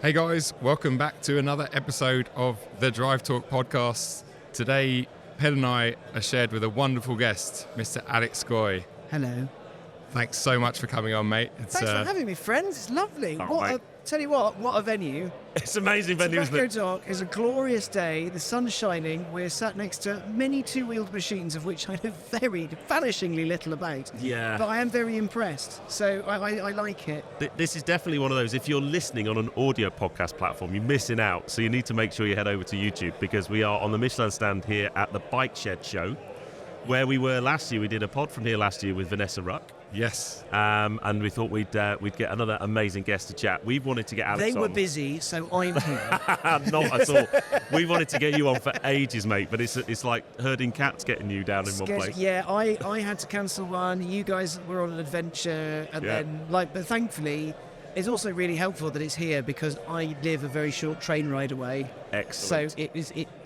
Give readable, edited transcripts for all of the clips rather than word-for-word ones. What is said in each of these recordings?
Hey guys, welcome back to another episode of the Drive Talk podcast. Today, Ped and I are shared with a wonderful guest, Mr. Alex Goy. Hello. Thanks so much for coming on, mate. Thanks for having me, friends. It's lovely. Tell you what a venue. It's an amazing venue, isn't it? Dock is a glorious day. The sun's shining. We're sat next to many two-wheeled machines, of which I know very vanishingly little about. Yeah. But I am very impressed. So I like it. This is definitely one of those, if you're listening on an audio podcast platform, you're missing out. So you need to make sure you head over to YouTube, because we are on the Michelin stand here at the Bike Shed show, where we were last year. We did a pod from here last year with Vanessa Ruck. Yes. And we thought we'd get another amazing guest to chat. We wanted to get Alex on. They were busy, so I'm here. Not at all. We wanted to get you on for ages, mate, but it's like herding cats getting you down in one place. Yeah, I had to cancel one. You guys were on an adventure, and then but thankfully, it's also really helpful that it's here because I live a very short train ride away. Excellent. So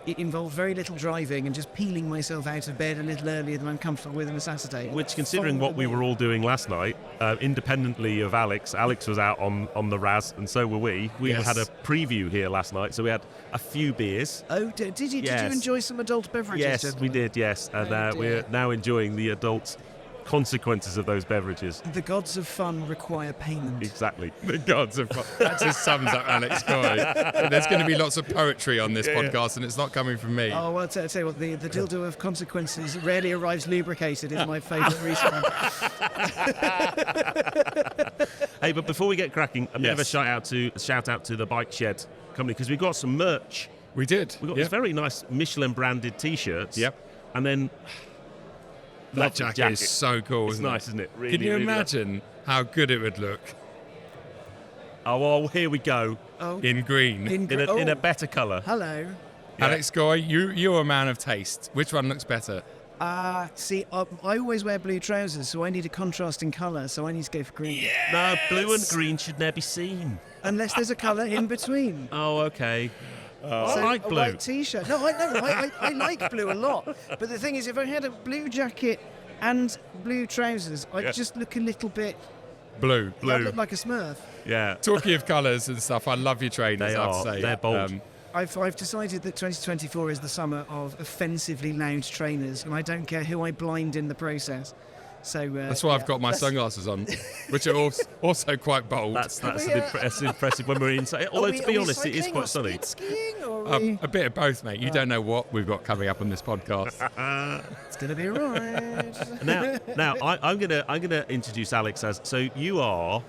it involved very little driving and just peeling myself out of bed a little earlier than I'm comfortable with on a Saturday. Which, considering what we were all doing last night, independently of Alex was out on the Raz, and so were we. We had a preview here last night, so we had a few beers. Oh, did you? Yes. Did you enjoy some adult beverages? Yes, gentlemen? we did, yes. And we're now enjoying the adult consequences of those beverages. The gods of fun require payment. Exactly. The gods of... That just sums up Alex Goy. There's going to be lots of poetry on this podcast, and it's not coming from me. Oh, well, I'll tell you what, the dildo of consequences rarely arrives lubricated is my favourite recent one. Hey, but before we get cracking, a bit of a shout out to the Bike Shed company, because we've got some merch. We did. We've got these very nice Michelin branded t-shirts. Yep. And then That jacket is so cool, it's nice, isn't it? Really, Can you really imagine how good it would look Oh, here we go. Oh. in green? In a better colour. Hello. Yeah. Alex Goy, you're a man of taste. Which one looks better? See, I always wear blue trousers, so I need a contrast in colour, so I need to go for green. No, blue and green should never be seen. Unless there's a colour in between. Oh, okay. So I like blue. A white t-shirt. No, I like blue a lot. But the thing is, if I had a blue jacket and blue trousers, I'd just look a little bit... Blue. I'd look like a Smurf. Yeah. Talking of colours and stuff, I love your trainers, I have to say. They're bold. I've decided that 2024 is the summer of offensively loud trainers, and I don't care who I blind in the process. So that's why I've got my sunglasses on, which are also quite bold. That's impressive when we're inside. Although, to be honest, it is quite sunny. Skiing or A bit of both, mate. You don't know what we've got coming up on this podcast. It's going to be right. Now, I'm gonna introduce Alex as. So you are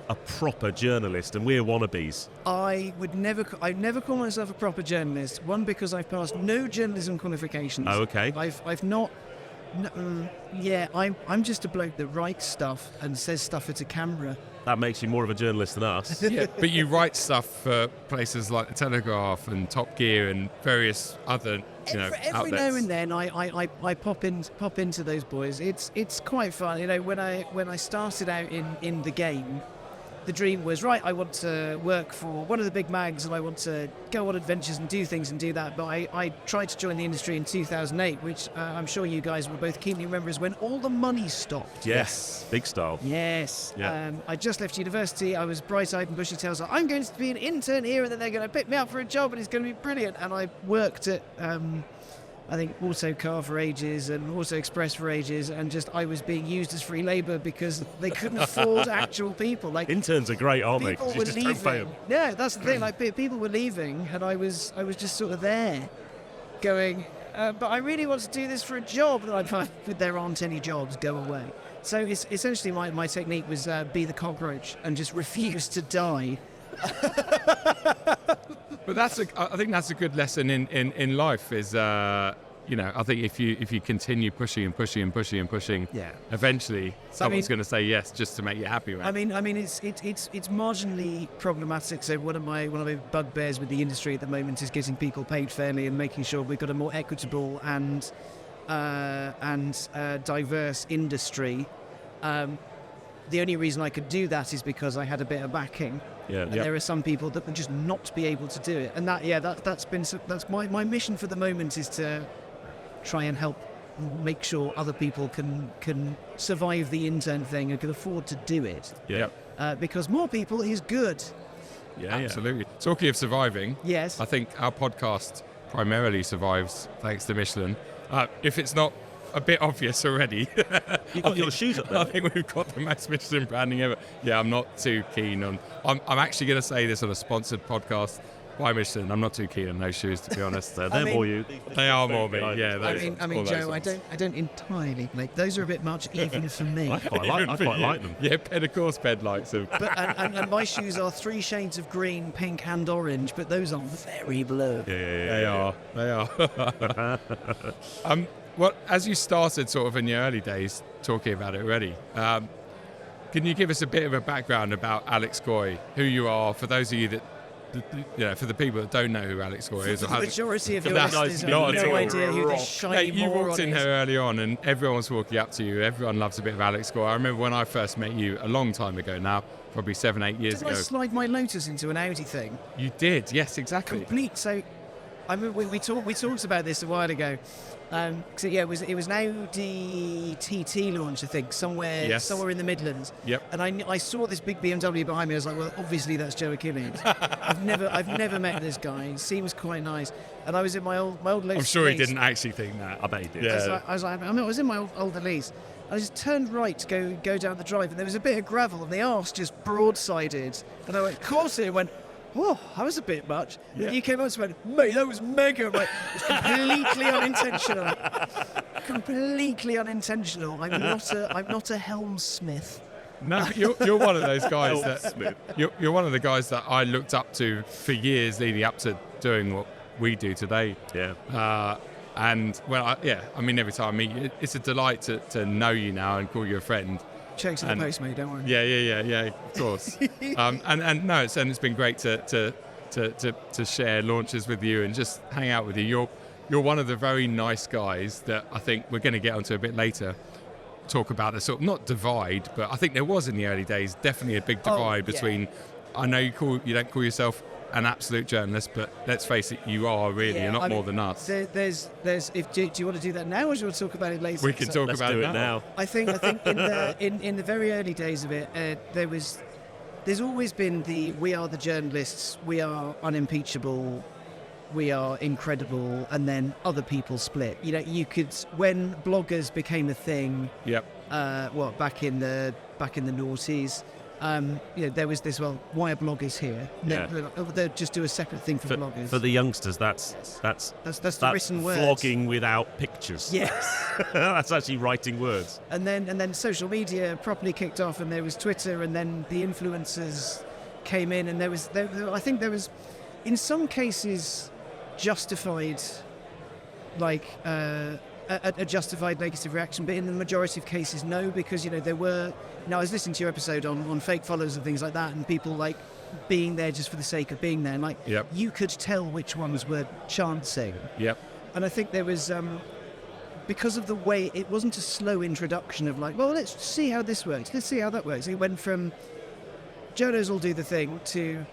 a proper journalist, and we're wannabes. I never call myself a proper journalist. One, because I've passed no journalism qualifications. Oh, okay. I've not. I'm just a bloke that writes stuff and says stuff at a camera. That makes you more of a journalist than us. Yeah, but you write stuff for places like the Telegraph and Top Gear and various other, Every outlets. now and then, I pop into those boys. It's quite fun. When I started out in the game, the dream was, right, I want to work for one of the big mags and I want to go on adventures and do things and do that. But I tried to join the industry in 2008, which I'm sure you guys will both keenly remember, is when all the money stopped. Yes, big style. Yes. Yeah. I just left university. I was bright-eyed and bushy-tailed. So I'm going to be an intern here, and then they're going to pick me up for a job, and it's going to be brilliant. And I worked at, I think, Autocar for ages and Auto Express for ages, and I was being used as free labour because they couldn't afford actual people. Like, interns are great, aren't they? people 'Cause were you just don't pay leaving. them. Yeah, that's the thing. Like, people were leaving, and I was just sort of there, going, but I really want to do this for a job. And I find there aren't any jobs. Go away. So it's essentially my technique was be the cockroach and just refuse to die. But I think that's a good lesson in life. Is I think if you continue pushing and pushing and pushing and pushing, eventually someone's going to say yes just to make you happy. Right? I mean, it's marginally problematic. So one of my bugbears with the industry at the moment is getting people paid fairly and making sure we've got a more equitable and diverse industry. The only reason I could do that is because I had a bit of backing. Yeah. And there are some people that would just not be able to do it. And that's my mission for the moment, is to try and help make sure other people can survive the intern thing and can afford to do it. Yeah. Because more people is good. Yeah, absolutely. Talking of surviving, Yes. I think our podcast primarily survives thanks to Michelin. If it's not a bit obvious already, You've got your shoes up there. I think we've got the most Michelin branding ever. Yeah, I'm not too keen on. I'm actually going to say this on a sponsored podcast by Michelin. I'm not too keen on those shoes, to be honest. They're more you. They are more me. Yeah. I mean, Joe, I don't entirely like those. Are a bit much even for me. I quite like them. Yeah, of course, Ped likes them. But and my shoes are 3 shades of green, pink, and orange. But those are very blue. Yeah. They are. Well, as you started sort of in your early days talking about it already, can you give us a bit of a background about Alex Goy, who you are, for those of you that, for the people that don't know who Alex Goy is? The majority of your That's listeners have not no at all. idea who this shiny You walked moron in is. here early on and everyone was walking up to you. Everyone loves a bit of Alex Goy. I remember when I first met you a long time ago now, probably 7-8 years Didn't ago. I slide my Lotus into an Audi thing? You did, yes, exactly. Complete. So, I mean, we talked about this a while ago. So yeah, it was an Audi TT launch, I think, somewhere in the Midlands. Yep. And I saw this big BMW behind me. I was like, well, obviously that's Joe Achilles. I've never met this guy. He seems quite nice. And I was in my old Lotus. I'm sure he Elise. didn't actually think that. I bet he did. Yeah. I was in my old Elise. I just turned right to go down the drive, and there was a bit of gravel, and the arse just broadsided. And I went, of course it went. Oh, that was a bit much. Yeah. You came up to me and went, mate, that was mega. Like, it's completely unintentional. Completely unintentional. I'm not a helmsmith. No, you're one of those guys that you're one of the guys that I looked up to for years leading up to doing what we do today. Yeah. And well, I mean, every time I meet you, it's a delight to know you now and call you a friend. Checks in the post, mate. Don't worry. Yeah. Of course. and it's been great to share launches with you and just hang out with you. You're one of the very nice guys that I think we're going to get onto a bit later. Talk about the sort of not divide, but I think there was in the early days definitely a big divide between. I know you don't call yourself an absolute journalist, but let's face it, you are really. You're not more than us. Do you want to do that now, or do you want to talk about it later? We can talk about it now. I think in the very early days of it, there's always been we are the journalists, we are unimpeachable, we are incredible, and then other people split. You could, when bloggers became a thing. Yep. Back in the noughties. There was this. Well, why are bloggers here? Yeah. They'll just do a separate thing for bloggers. For the youngsters, that's the written words. Vlogging without pictures. Yes. That's actually writing words. And then social media properly kicked off, and there was Twitter, and then the influencers came in, and I think there was, in some cases, justified, a justified negative reaction, but in the majority of cases, no, because there were. I was listening to your episode on fake follows and things like that, and people being there just for the sake of being there, and you could tell which ones were chancing. Yep. And I think there was because of the way it wasn't a slow introduction of well, let's see how this works, let's see how that works. It went from journos will do the thing to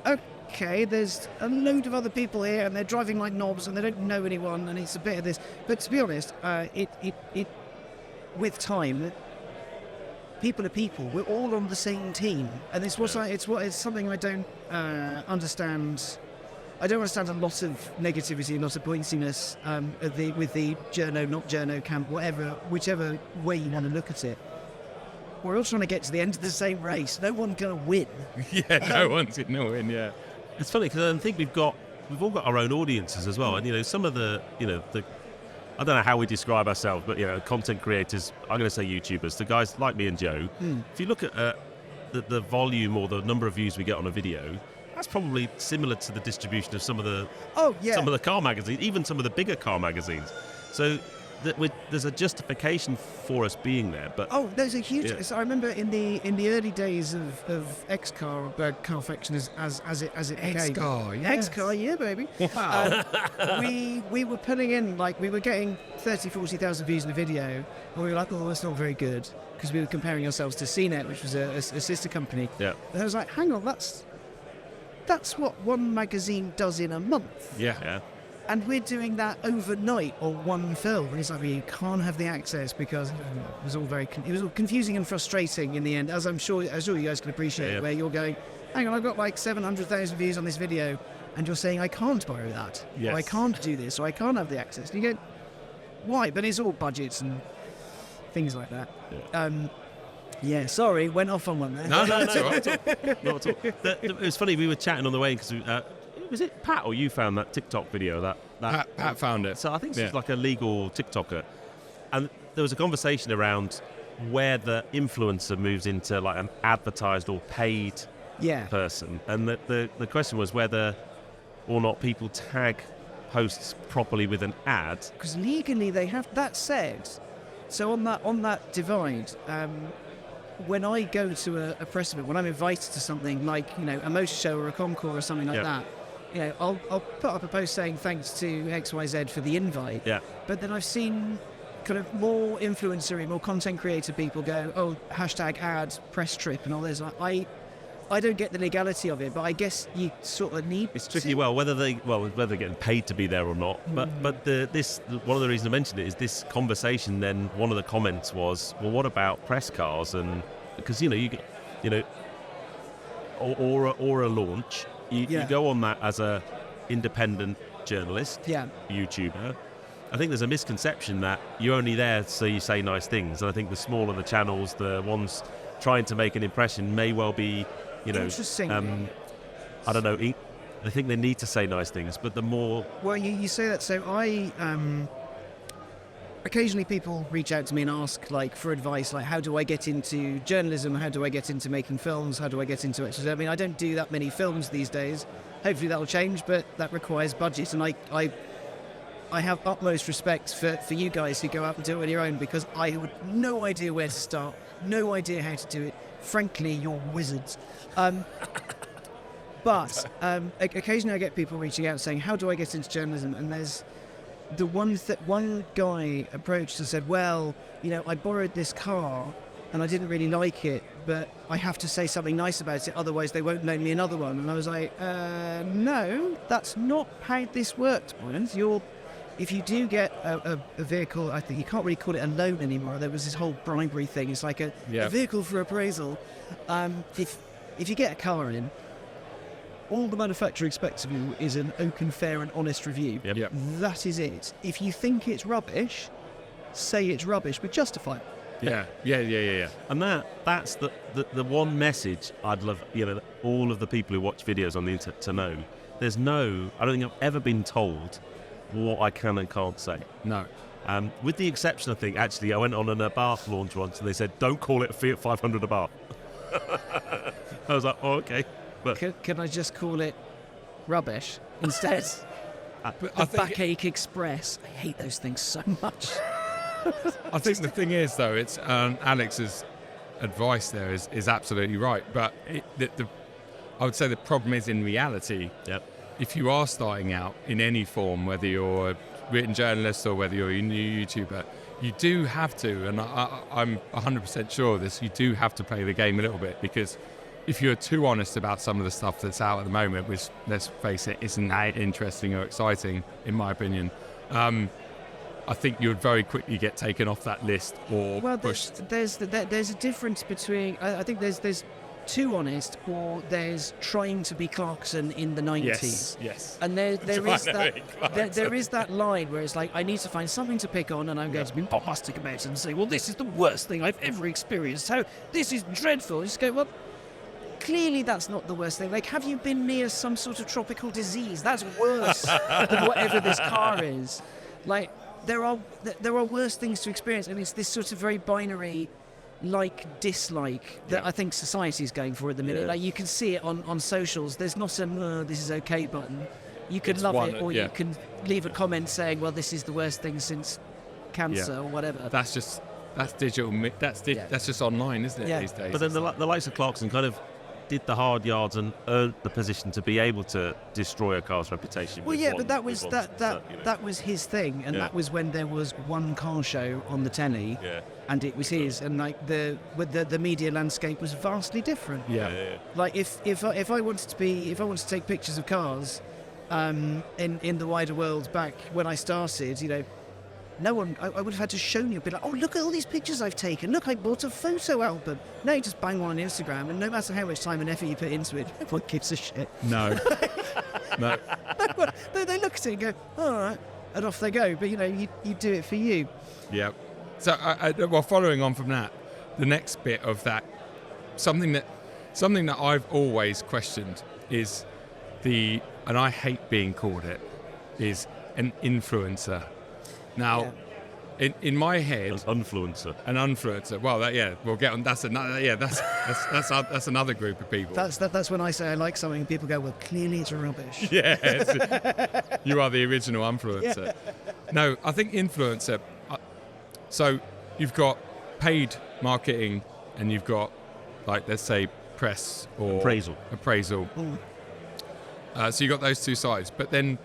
okay, there's a load of other people here and they're driving like knobs and they don't know anyone and it's a bit of this. But to be honest, it with time, people are people. We're all on the same team, and it's something I don't understand. I don't understand a lot of negativity, a lot of pointiness with the journo, not journo camp, whichever way you want to look at it. We're all trying to get to the end of the same race. No one's going to win. Yeah, no one's going to win. Yeah. It's funny because I think we've all got our own audiences as well, and some of the I don't know how we describe ourselves, but content creators. I'm going to say YouTubers. The guys like me and Joe. If you look at the volume or the number of views we get on a video, that's probably similar to the distribution of some of the some of the car magazines, even some of the bigger car magazines. So there's a justification for us being there. But there's a huge. So I remember in the early days of X-Car, Carfection as it became. X-Car, yes. X-Car, yeah, baby. Wow. We were putting in we were getting 30,000-40,000 views in a video, and we were like, oh, that's not very good, because we were comparing ourselves to CNET, which was a sister company. Yeah. And I was like, hang on, that's what one magazine does in a month. Yeah. And we're doing that overnight on one film. And it's like, well, you can't have the access because it was all confusing and frustrating in the end, as I'm sure you guys can appreciate, where you're going, hang on, I've got like 700,000 views on this video, and you're saying I can't borrow that, Yes. or I can't do this, or I can't have the access. And you go, why? But it's all budgets and things like that. Yeah, sorry, went off on one there. No, that's all right. Not at all. It was funny, we were chatting on the way because was it Pat or you found that TikTok video that Pat found it. So I think she's Yeah. like a legal TikToker, and there was a conversation around where the influencer moves into like an advertised or paid Yeah. person, and the question was whether or not people tag posts properly with an ad. Because legally they have. That said, so on that divide, when I go to a press event, when I'm invited to something like a motor show or a concours or something like Yeah. that, I'll put up a post saying thanks to XYZ for the invite. Yeah. But then I've seen kind of more influencer, more content creator people go, oh, hashtag ad press trip and all this. I don't get the legality of it, but I guess you sort of need. It's tricky. to. Whether they're getting paid to be there or not. But one of the reasons I mentioned it is this conversation. Then one of the comments was, well, what about press cars? And because or a launch, you go on that as a independent journalist, YouTuber. I think there's a misconception that you're only there so you say nice things, and I think the smaller the channels, the ones trying to make an impression, may well be. Interesting. I don't know. I think they need to say nice things, but the more... Well, you say that. So I... occasionally people reach out to me and ask for advice, like how do I get into journalism? How do I get into making films? How do I get into it? I mean, I don't do that many films these days. Hopefully that'll change, but that requires budget. And I have utmost respect for you guys who go out and do it on your own, because I have no idea where to start, no idea how to do it. Frankly, you're wizards. But occasionally I get people reaching out saying, how do I get into journalism? And there's the one guy approached and said, well, I borrowed this car and I didn't really like it, but I have to say something nice about it, otherwise they won't loan me another one. And I was like, no, that's not how this works, Brian. If you do get a vehicle, I think you can't really call it a loan anymore. There was this whole bribery thing. It's like a vehicle for appraisal. If you get a car in, all the manufacturer expects of you is an open, fair and honest review. Yep. That is it. If you think it's rubbish, say it's rubbish, but justify it. Yeah. And that's the one message I'd love, all of the people who watch videos on the internet to know. I don't think I've ever been told what I can and can't say. No. With the exception, I think, actually, I went on an Abarth launch once and they said, don't call it a Fiat 500 Abarth. I was like, oh, okay. But Can I just call it rubbish instead? The Backache Express. I hate those things so much. I think the thing is, though, it's Alex's advice there is absolutely right. But I would say the problem is, in reality, if you are starting out in any form, whether you're a written journalist or whether you're a new YouTuber, you do have to, and I'm 100% sure of this, you do have to play the game a little bit, because if you're too honest about some of the stuff that's out at the moment, which, let's face it, isn't that interesting or exciting, in my opinion, I think you would very quickly get taken off that list or pushed. There's a difference between, I think there's too honest, or there's trying to be Clarkson in the 90s. Yes. And there is that line where it's like, I need to find something to pick on, and I'm going to be bombastic about it and say, well, this is the worst thing I've ever experienced. This is dreadful. You just go, well, clearly that's not the worst thing. Like, have you been near some sort of tropical disease? That's worse than whatever this car is. Like, there are worse things to experience, and it's this sort of very binary dislike that I think society is going for at the minute. Like, you can see it on socials. There's not a this is okay button. You can love it, or you can leave a comment saying, well, this is the worst thing since cancer or whatever. That's digital. That's just online, isn't it, these days? But then the likes of Clarkson kind of did the hard yards and earned the position to be able to destroy a car's reputation. Well, but that was his thing, and that was when there was one car show on the telly, and it was his, and like the media landscape was vastly different. Like if I wanted to take pictures of cars, in the wider world back when I started, no one, I would have had to show you, be like, oh, look at all these pictures I've taken. Look, I bought a photo album. No, you just bang one on Instagram, and no matter how much time and effort you put into it, no one gives a shit. No. No. They look at it and go, all right, and off they go. But, you do it for you. Yeah. So, well, following on from that, the next bit of that, something that I've always questioned is and I hate being called it, is an influencer. Now, in my head, An influencer. Well, we'll get on. That's another. Yeah, that's another group of people. That's when I say I like something, and people go, well, clearly it's rubbish. Yes, you are the original influencer. Yeah. No, I think influencer. So you've got paid marketing, and you've got, like, let's say, press or appraisal. Mm. So you've got those two sides, but then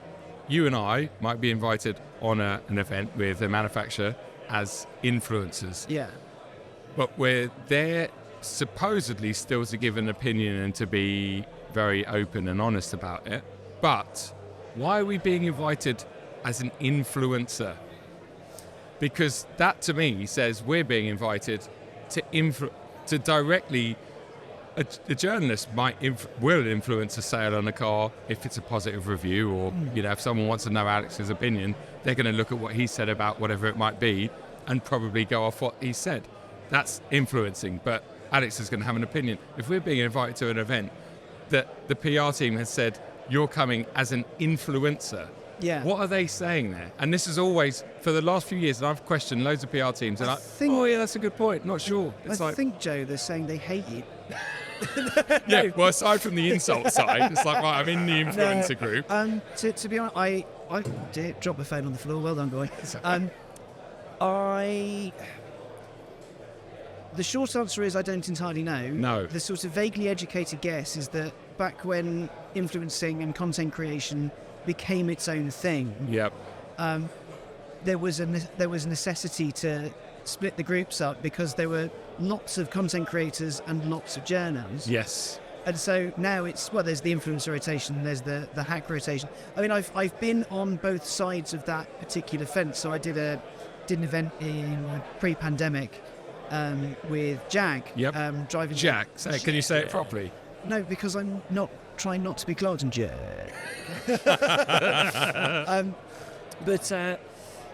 you and I might be invited on an event with a manufacturer as influencers. Yeah. But we're there supposedly still to give an opinion and to be very open and honest about it. But why are we being invited as an influencer? Because that, to me, says we're being invited to directly. A journalist will influence a sale on a car if it's a positive review, or if someone wants to know Alex's opinion, they're going to look at what he said about whatever it might be and probably go off what he said. That's influencing, but Alex is going to have an opinion. If we're being invited to an event that the PR team has said you're coming as an influencer, what are they saying there? And this is always, for the last few years, and I've questioned loads of PR teams, and that's a good point, not sure. I think, Joe, they're saying they hate you. Yeah, well, aside from the insult side, it's like, right, I'm in the influencer group. To be honest, I did drop the phone on the floor. Well done, boy. The short answer is I don't entirely know. No. The sort of vaguely educated guess is that back when influencing and content creation became its own thing, there was a necessity to split the groups up because there were lots of content creators and lots of journos. Yes. And so now there's the influencer rotation, there's the hack rotation. I mean, I've been on both sides of that particular fence. So I did an event in pre-pandemic with Jag. Yep. Driving. Jag. Can you say it properly? No, because I'm trying not to be clogged and Jag.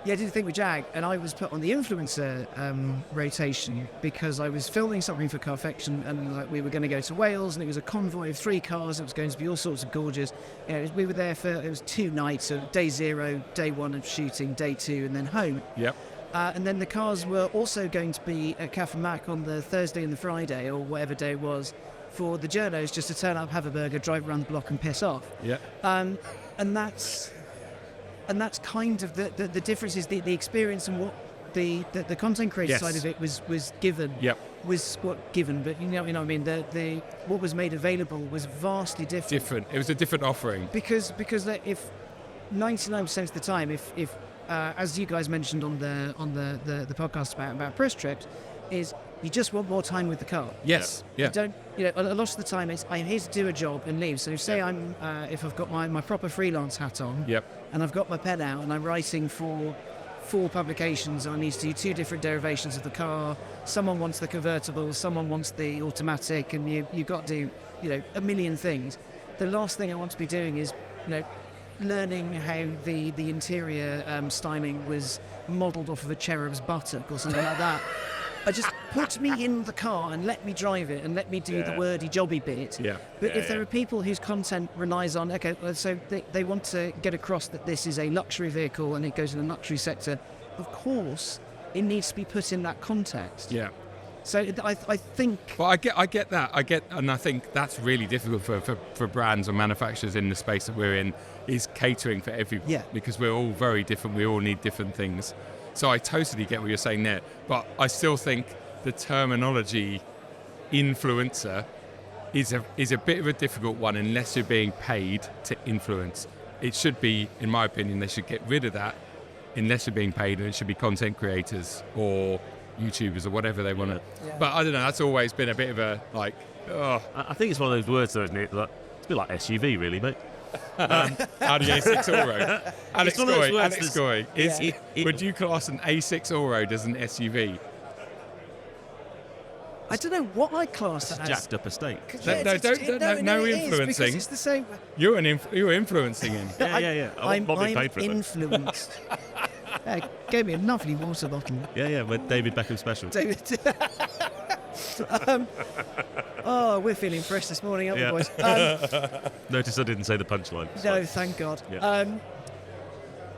I did a thing with Jag, and I was put on the influencer rotation because I was filming something for Carfection, and we were going to go to Wales, and it was a convoy of 3 cars. It was going to be all sorts of gorgeous. We were there it was 2 nights, so day 0, day 1 of shooting, day 2, and then home. Yep. And then the cars were also going to be at Caf and Mac on the Thursday and the Friday, or whatever day it was, for the journos just to turn up, have a burger, drive around the block, and piss off. Yeah. And that's kind of the difference is the experience and what the content creator side of it was given. Yep. Was what given, but you know what I mean. The what was made available was vastly different. It was a different offering. Because if 99% of the time, if as you guys mentioned on the podcast about press trips, is you just want more time with the car. Yes. Yeah. You don't. A lot of the time it's I'm here to do a job and leave. So say I'm if I've got my proper freelance hat on. Yep. And I've got my pen out and I'm writing for 4 publications. I need to do 2 different derivations of the car. Someone wants the convertible, someone wants the automatic, and you've got to do a million things. The last thing I want to be doing is learning how the interior styling was modelled off of a cherub's buttock or something like that. Just put me in the car and let me drive it and let me do the wordy jobby bit. Yeah. But if there are people whose content relies on, so they want to get across that this is a luxury vehicle and it goes in the luxury sector, of course it needs to be put in that context. Yeah. So I think... Well, I get that. And I think that's really difficult for brands or manufacturers in the space that we're in, is catering for everyone. Yeah. Because we're all very different. We all need different things. So I totally get what you're saying there. But I still think the terminology influencer is a bit of a difficult one unless you're being paid to influence. It should be, in my opinion, they should get rid of that unless you're being paid, and it should be content creators or YouTubers or whatever they want to. Yeah. But I don't know, that's always been a bit of a, I think it's one of those words, though, isn't it? Like, it's a bit like SUV, really, mate. Audi A6 Allroad. Alex one of those Goy, words Alex that's- Goy, Yeah. would you class an A6 Allroad as an SUV? I don't know what I class that as. Jacked up estate. No it is, because influencing. it's the same. You were influencing him. Yeah. I'm not being paid for it, though. influenced. Gave me a lovely water bottle. Yeah, we're David Beckham special. David. We're feeling fresh this morning, aren't we, Yeah. boys? Notice I didn't say the punchline. It's No, fine. thank God.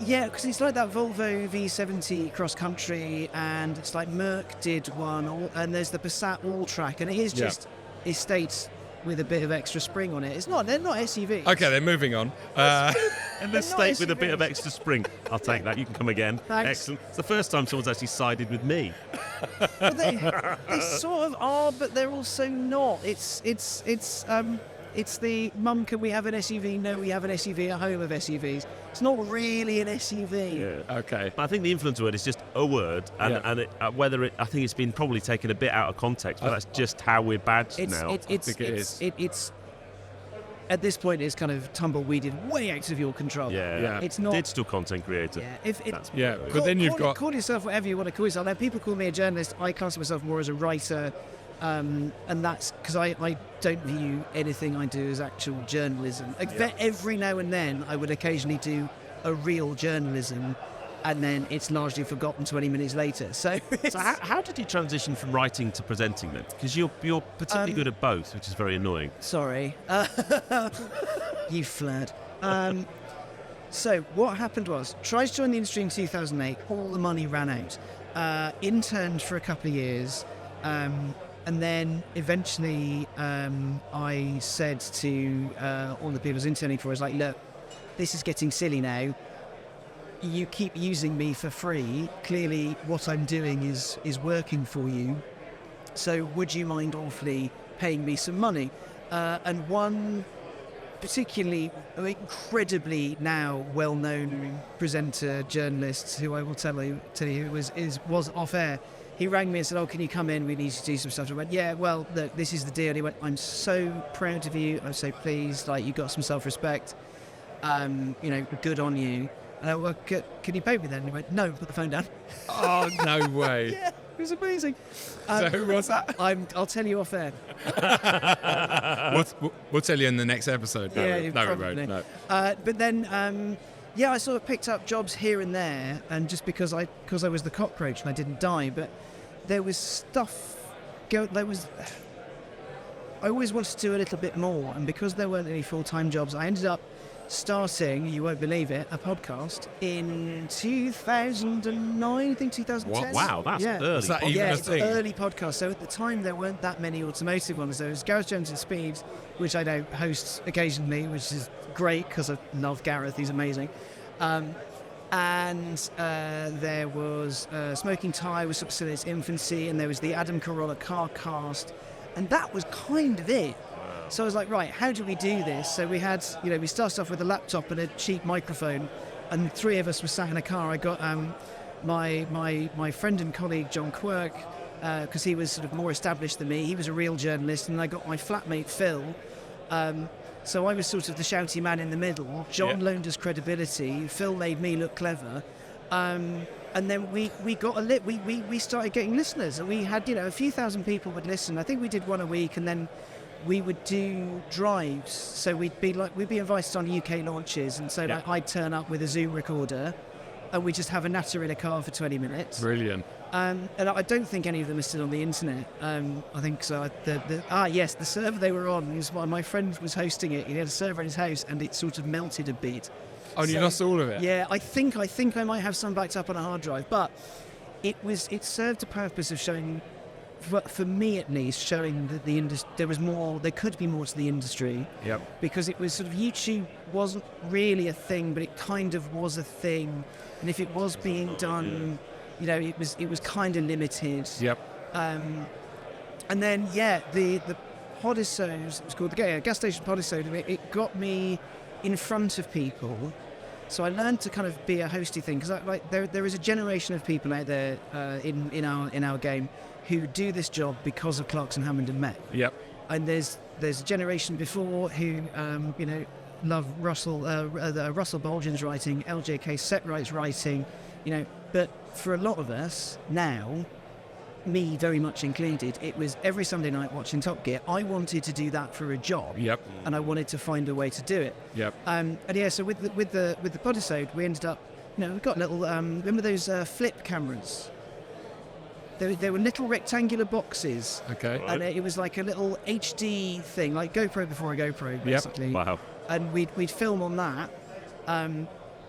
Yeah. Because it's like that Volvo V70 cross country, and it's like Merc did one, and there's the Passat All Track, and it is just estates with a bit of extra spring on it. They're not SUVs. Okay, then moving on. And the They're state not with a bit of SUVs. extra spring. I'll take that. You can come again. Thanks. Excellent. It's the first time someone's actually sided with me. Well, they sort of are, but they're also not. It's the mum, can we have an SUV? No, we have an SUV, a home of SUVs. It's not really an SUV. Okay. But I think the influence word is just a word, and, Yeah. and I think it's been probably taken a bit out of context, but that's just how we're badged now. It's at this point it's kind of tumbleweeded way out of your control. Yeah. It's not Digital content creator. Yeah, if it, That's Yeah, what but then you've got. call yourself whatever you want to call yourself. Now, people call me a journalist. I class myself more as a writer, and that's because I don't view anything I do as actual journalism. Every now and then, I would occasionally do a real journalism, and then it's largely forgotten 20 minutes later. So, So how did you transition from writing to presenting then? Because you're particularly good at both, which is very annoying. sorry, you flirt. So what happened was, tried to join the industry in 2008. All the money ran out. Interned for a couple of years, and then eventually I said to all the people I was interning for, I was like, look, this is getting silly now. You keep using me for free. Clearly, what I'm doing is working for you. So would you mind awfully paying me some money? And one particularly incredibly now well-known presenter, journalist, who I will tell you was off air. He rang me and said, "Oh, can you come in? We need to do some stuff." I went, "Yeah, well, look, this is the deal." And he went, "I'm so proud of you. I'm so pleased. Like, you got some self-respect. Good on you." And I went, "Well, can you pay me then?" And he went, "No, put the phone down." Oh, no way. Yeah, it was amazing. So who was that? I'll tell you off air. We'll tell you in the next episode. Yeah, No, we probably. won't. No. But then, I sort of picked up jobs here and there, and just because I was the cockroach and I didn't die, but there was stuff. I always wanted to do a little bit more, and because there weren't any full-time jobs, I ended up starting, you won't believe it, a podcast in 2009, I think 2010. Wow, that's early. Is that even Yeah, a it's thing? early podcast. So at the time, there weren't that many automotive ones. There was Gareth Jones and Speed, which I now host occasionally, which is great because I love Gareth. He's amazing. And there was Smoking Tire was still in its infancy, and there was the Adam Carolla Carcast, and that was kind of it. So I was like, right, how do we do this? So we had, we started off with a laptop and a cheap microphone, and three of us were sat in a car. I got my friend and colleague John Quirk, because he was sort of more established than me. He was a real journalist, and I got my flatmate Phil. So I was sort of the shouty man in the middle. John loaned us credibility. Phil made me look clever. And then we started getting listeners, and we had a few thousand people would listen. I think we did one a week, and then we would do drives. So we'd be invited on UK launches, and so I'd turn up with a Zoom recorder, and we just have a natter in a car for 20 minutes. Brilliant. And I don't think any of them are still on the internet. I think so. The server they were on is my friend was hosting it. He had a server in his house, and it sort of melted a bit. Oh, and you lost all of it? Yeah, I think I might have some backed up on a hard drive, but it served the purpose of showing, for me at least, showing that the industry there could be more to the industry. Yep. Because it was sort of, YouTube wasn't really a thing, but it kind of was a thing, and if it was being done, it was kind of limited. Yep. And then the Podisode, it was called the gas station Podisode. It got me in front of people, so I learned to kind of be a hosty thing, because there is a generation of people out there in our game who do this job because of Clarkson, Hammond and Met. Yep. And there's a generation before who Russell Bolgen's writing, LJK Setwright's writing, But for a lot of us now, me very much included, it was every Sunday night watching Top Gear. I wanted to do that for a job, and I wanted to find a way to do it. So with the podisode, we ended up, we got little. Remember those flip cameras? They were little rectangular boxes. Okay. And it was like a little HD thing, like GoPro before a GoPro, basically. Yep. Wow. And we'd film on that.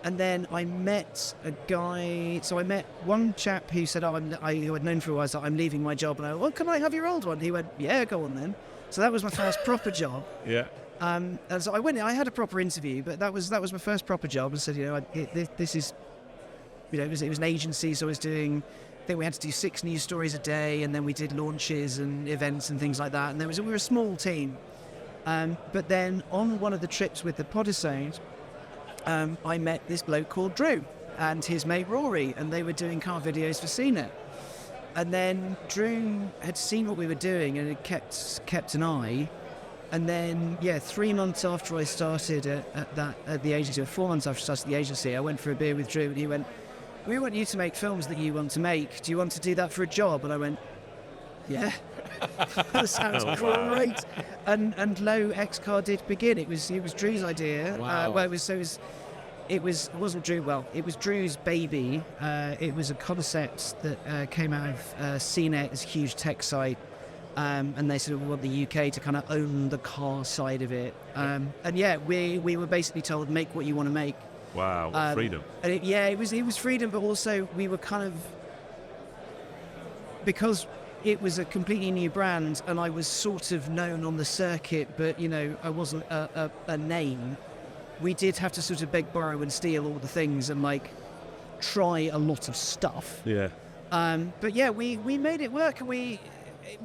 And then I met a guy. So I met one chap who said, who I'd known for a while, I'm leaving my job. And I went, well, can I have your old one? He went, yeah, go on then. So that was my first proper job. Yeah. And so I went. I had a proper interview, but that was my first proper job. And said, this is, it was an agency, so I was doing. I think we had to do 6 news stories a day, and then we did launches and events and things like that. And we were a small team. But then on one of the trips with the podisode, I met this bloke called Drew and his mate Rory, and they were doing car videos for CNET. And then Drew had seen what we were doing and had kept an eye. And then, 3 months after I started at the agency, or 4 months after I started the agency, I went for a beer with Drew, and he went, we want you to make films that you want to make. Do you want to do that for a job? And I went, yeah. That sounds great. And lo, X-Car did begin. It was Drew's idea. Wow. It wasn't Drew. Well, it was Drew's baby. It was a concept that came out of CNET, as a huge tech site. And they sort of want the UK to kind of own the car side of it. We were basically told, make what you want to make. Wow, what freedom. And it was freedom, but also we were kind of, because it was a completely new brand and I was sort of known on the circuit, but I wasn't a name. We did have to sort of beg, borrow and steal all the things and try a lot of stuff. Yeah. We made it work, and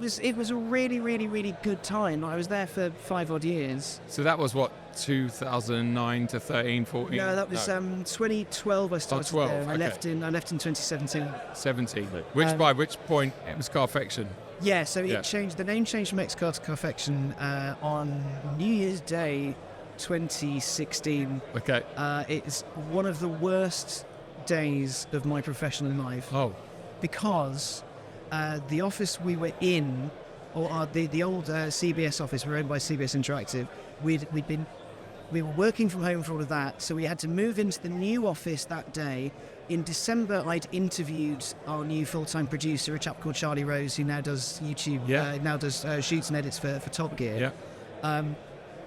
it was a really, really, really good time. I was there for 5 odd years. So that was what, 2009 to 13, 14? No, that was 2012 I started 12, there. okay. I left in 2017. 17. By which point it was Carfection? Yeah, so it changed. The name changed from X-Car to Carfection on New Year's Day 2016. Okay. It's one of the worst days of my professional life. Oh. Because the office we were in, or the old CBS office, we were owned by CBS Interactive. We were working from home for all of that, so we had to move into the new office that day. In December, I'd interviewed our new full-time producer, a chap called Charlie Rose, who now does YouTube, now does shoots and edits for Top Gear. Yeah.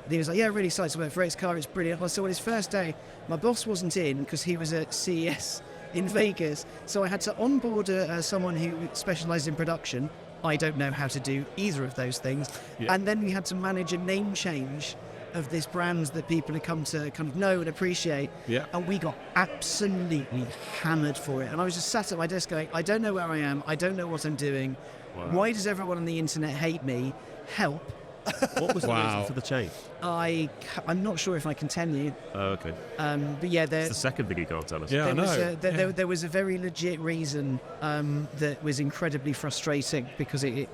He was like, yeah, really excited to work for X-Car, it's brilliant. So on his first day, my boss wasn't in because he was at CES in Vegas, so I had to onboard someone who specialised in production. I don't know how to do either of those things. Yeah. And then we had to manage a name change of this brand that people had come to kind of know and appreciate. Yeah. And we got absolutely hammered for it. And I was just sat at my desk going, I don't know where I am. I don't know what I'm doing. Wow. Why does everyone on the internet hate me? Help. What was the reason for the change? I'm not sure if I can tell you. Oh, okay. But yeah, it's the second thing you can't tell us. Yeah, I know. There was a very legit reason that was incredibly frustrating because it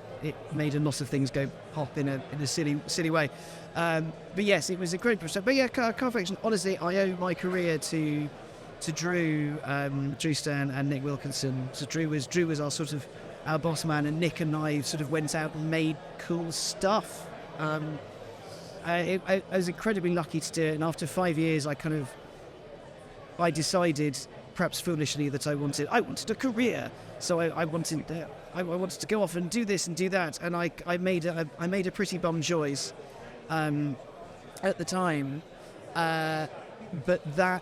made a lot of things go pop in a silly way. But yes, it was a great process. But yeah, Carfection, honestly, I owe my career to Drew Stern and Nick Wilkinson. So Drew was our boss man, and Nick and I sort of went out and made cool stuff. I was incredibly lucky to do it, and after 5 years, I decided, perhaps foolishly, that I wanted a career. So I wanted to go off and do this and do that, and I made a pretty bum choice at the time. But I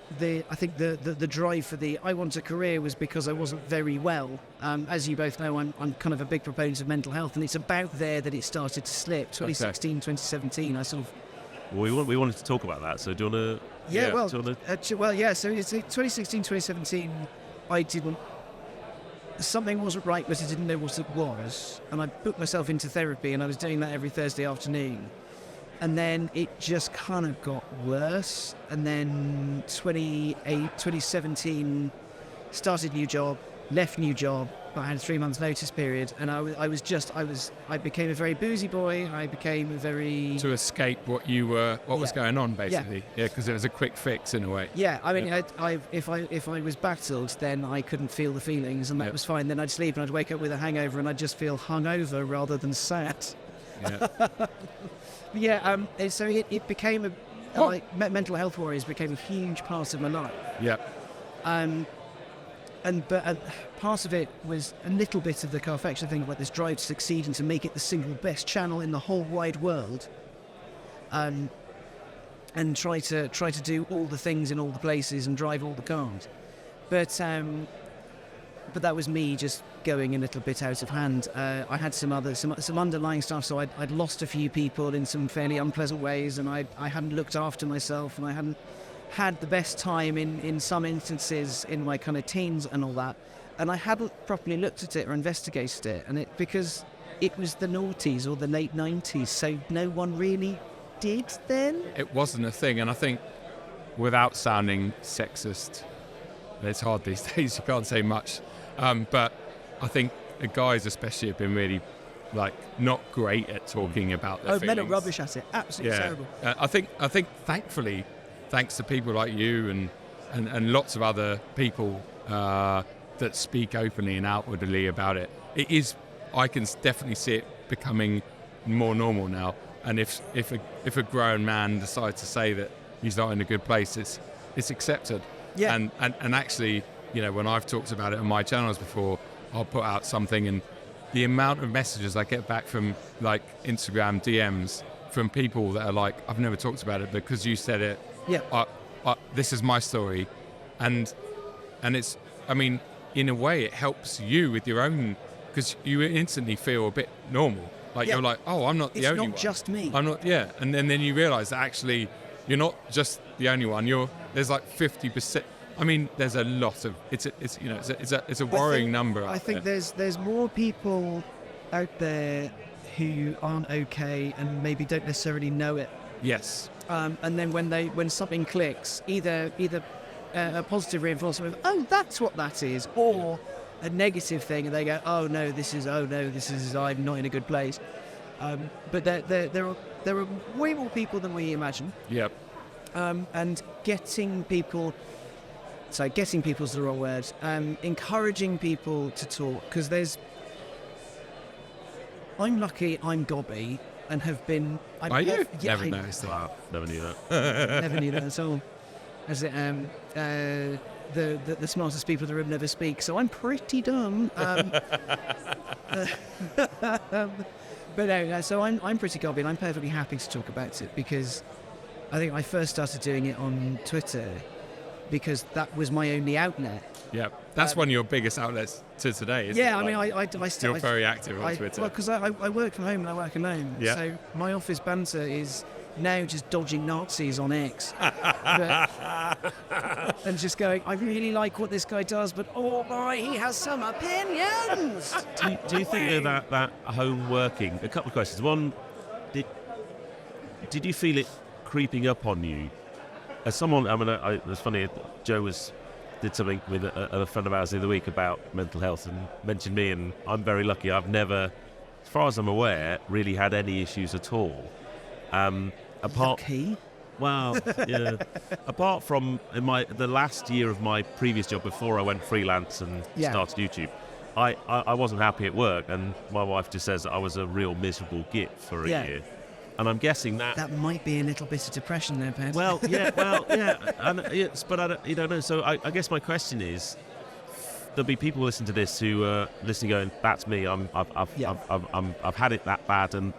think the drive for the I want a career was because I wasn't very well. As you both know, I'm kind of a big proponent of mental health, and it's about there that it started to slip. 2016, 2017, I sort of... Well, we wanted to talk about that, so do you want to... So it's 2016, 2017, something wasn't right, but I didn't know what it was. And I booked myself into therapy, and I was doing that every Thursday afternoon. And then it just kind of got worse. And then 2017, started new job, left new job, but I had a 3 months notice period, and I became a very boozy boy. I became a very to escape what was going on, basically. Yeah, because it was a quick fix in a way. Yeah, I mean, if I was battled, then I couldn't feel the feelings, and that was fine. Then I'd sleep and I'd wake up with a hangover, and I'd just feel hungover rather than sad. Yeah. So it became mental health worries became a huge part of my life. Yeah. But part of it was a little bit of the Carfection thing, like this drive to succeed and to make it the single best channel in the whole wide world, and try to do all the things in all the places and drive all the cars. But that was me just going a little bit out of hand. I had some underlying stuff, so I'd lost a few people in some fairly unpleasant ways, and I hadn't looked after myself, and I hadn't had the best time in some instances in my kind of teens and all that, and I hadn't properly looked at it or investigated it, because it was the noughties or the late 90s, so no one really did then. It wasn't a thing, and I think without sounding sexist, it's hard these days, you can't say much, but I think the guys especially have been really not great at talking about their feelings. Men are rubbish at it, absolutely terrible. I think thankfully, thanks to people like you and lots of other people that speak openly and outwardly about it, I can definitely see it becoming more normal now. And if a grown man decides to say that he's not in a good place, it's accepted. Yeah. And actually, when I've talked about it on my channels before, I'll put out something, and the amount of messages I get back from Instagram DMs from people that are like, I've never talked about it because you said it. Yeah. This is my story, and it's, I mean, in a way, it helps you with your own, because you instantly feel a bit normal. You're like, oh, I'm not the only one. It's not just me. I'm not. Yeah, and then you realise that actually you're not just the only one. There's 50%. I mean, there's a lot of it's a worrying number. I think there's more people out there who aren't okay and maybe don't necessarily know it. Yes. And then when something clicks, either a positive reinforcement of, oh, that's what that is, or a negative thing, and they go, oh no, this is I'm not in a good place. But there are way more people than we imagine. Yep. And getting people's the wrong word. Encouraging people to talk, because I'm lucky, I'm gobby, and have been. Are you? Yeah, never noticed that. Wow, never knew that. Never knew that at all. As it, the smartest people in the room never speak, so I'm pretty dumb. But no, so I'm pretty gobby, and I'm perfectly happy to talk about it, because I think I first started doing it on Twitter because that was my only outlet. Yeah, that's one of your biggest outlets to today, isn't it? Yeah, I mean, I still... You're very active on Twitter. Well, because I work from home and I work alone. Yeah. So my office banter is now just dodging Nazis on X. And just going, I really like what this guy does, but oh boy, he has some opinions. Do you think that home working... A couple of questions. One, did you feel it creeping up on you? As someone, I mean, it's funny, Joe did something with a friend of ours the other week about mental health and mentioned me, and I'm very lucky. I've never, as far as I'm aware, really had any issues at all. Lucky? Well, yeah. Apart from the last year of my previous job before I went freelance and started YouTube, I wasn't happy at work, and my wife just says that I was a real miserable git for a year. And I'm guessing that might be a little bit of depression there, Pat. Well, yeah, but you don't know. So I guess my question is, there'll be people listening to this who are listening, going, "That's me. I've had it that bad, and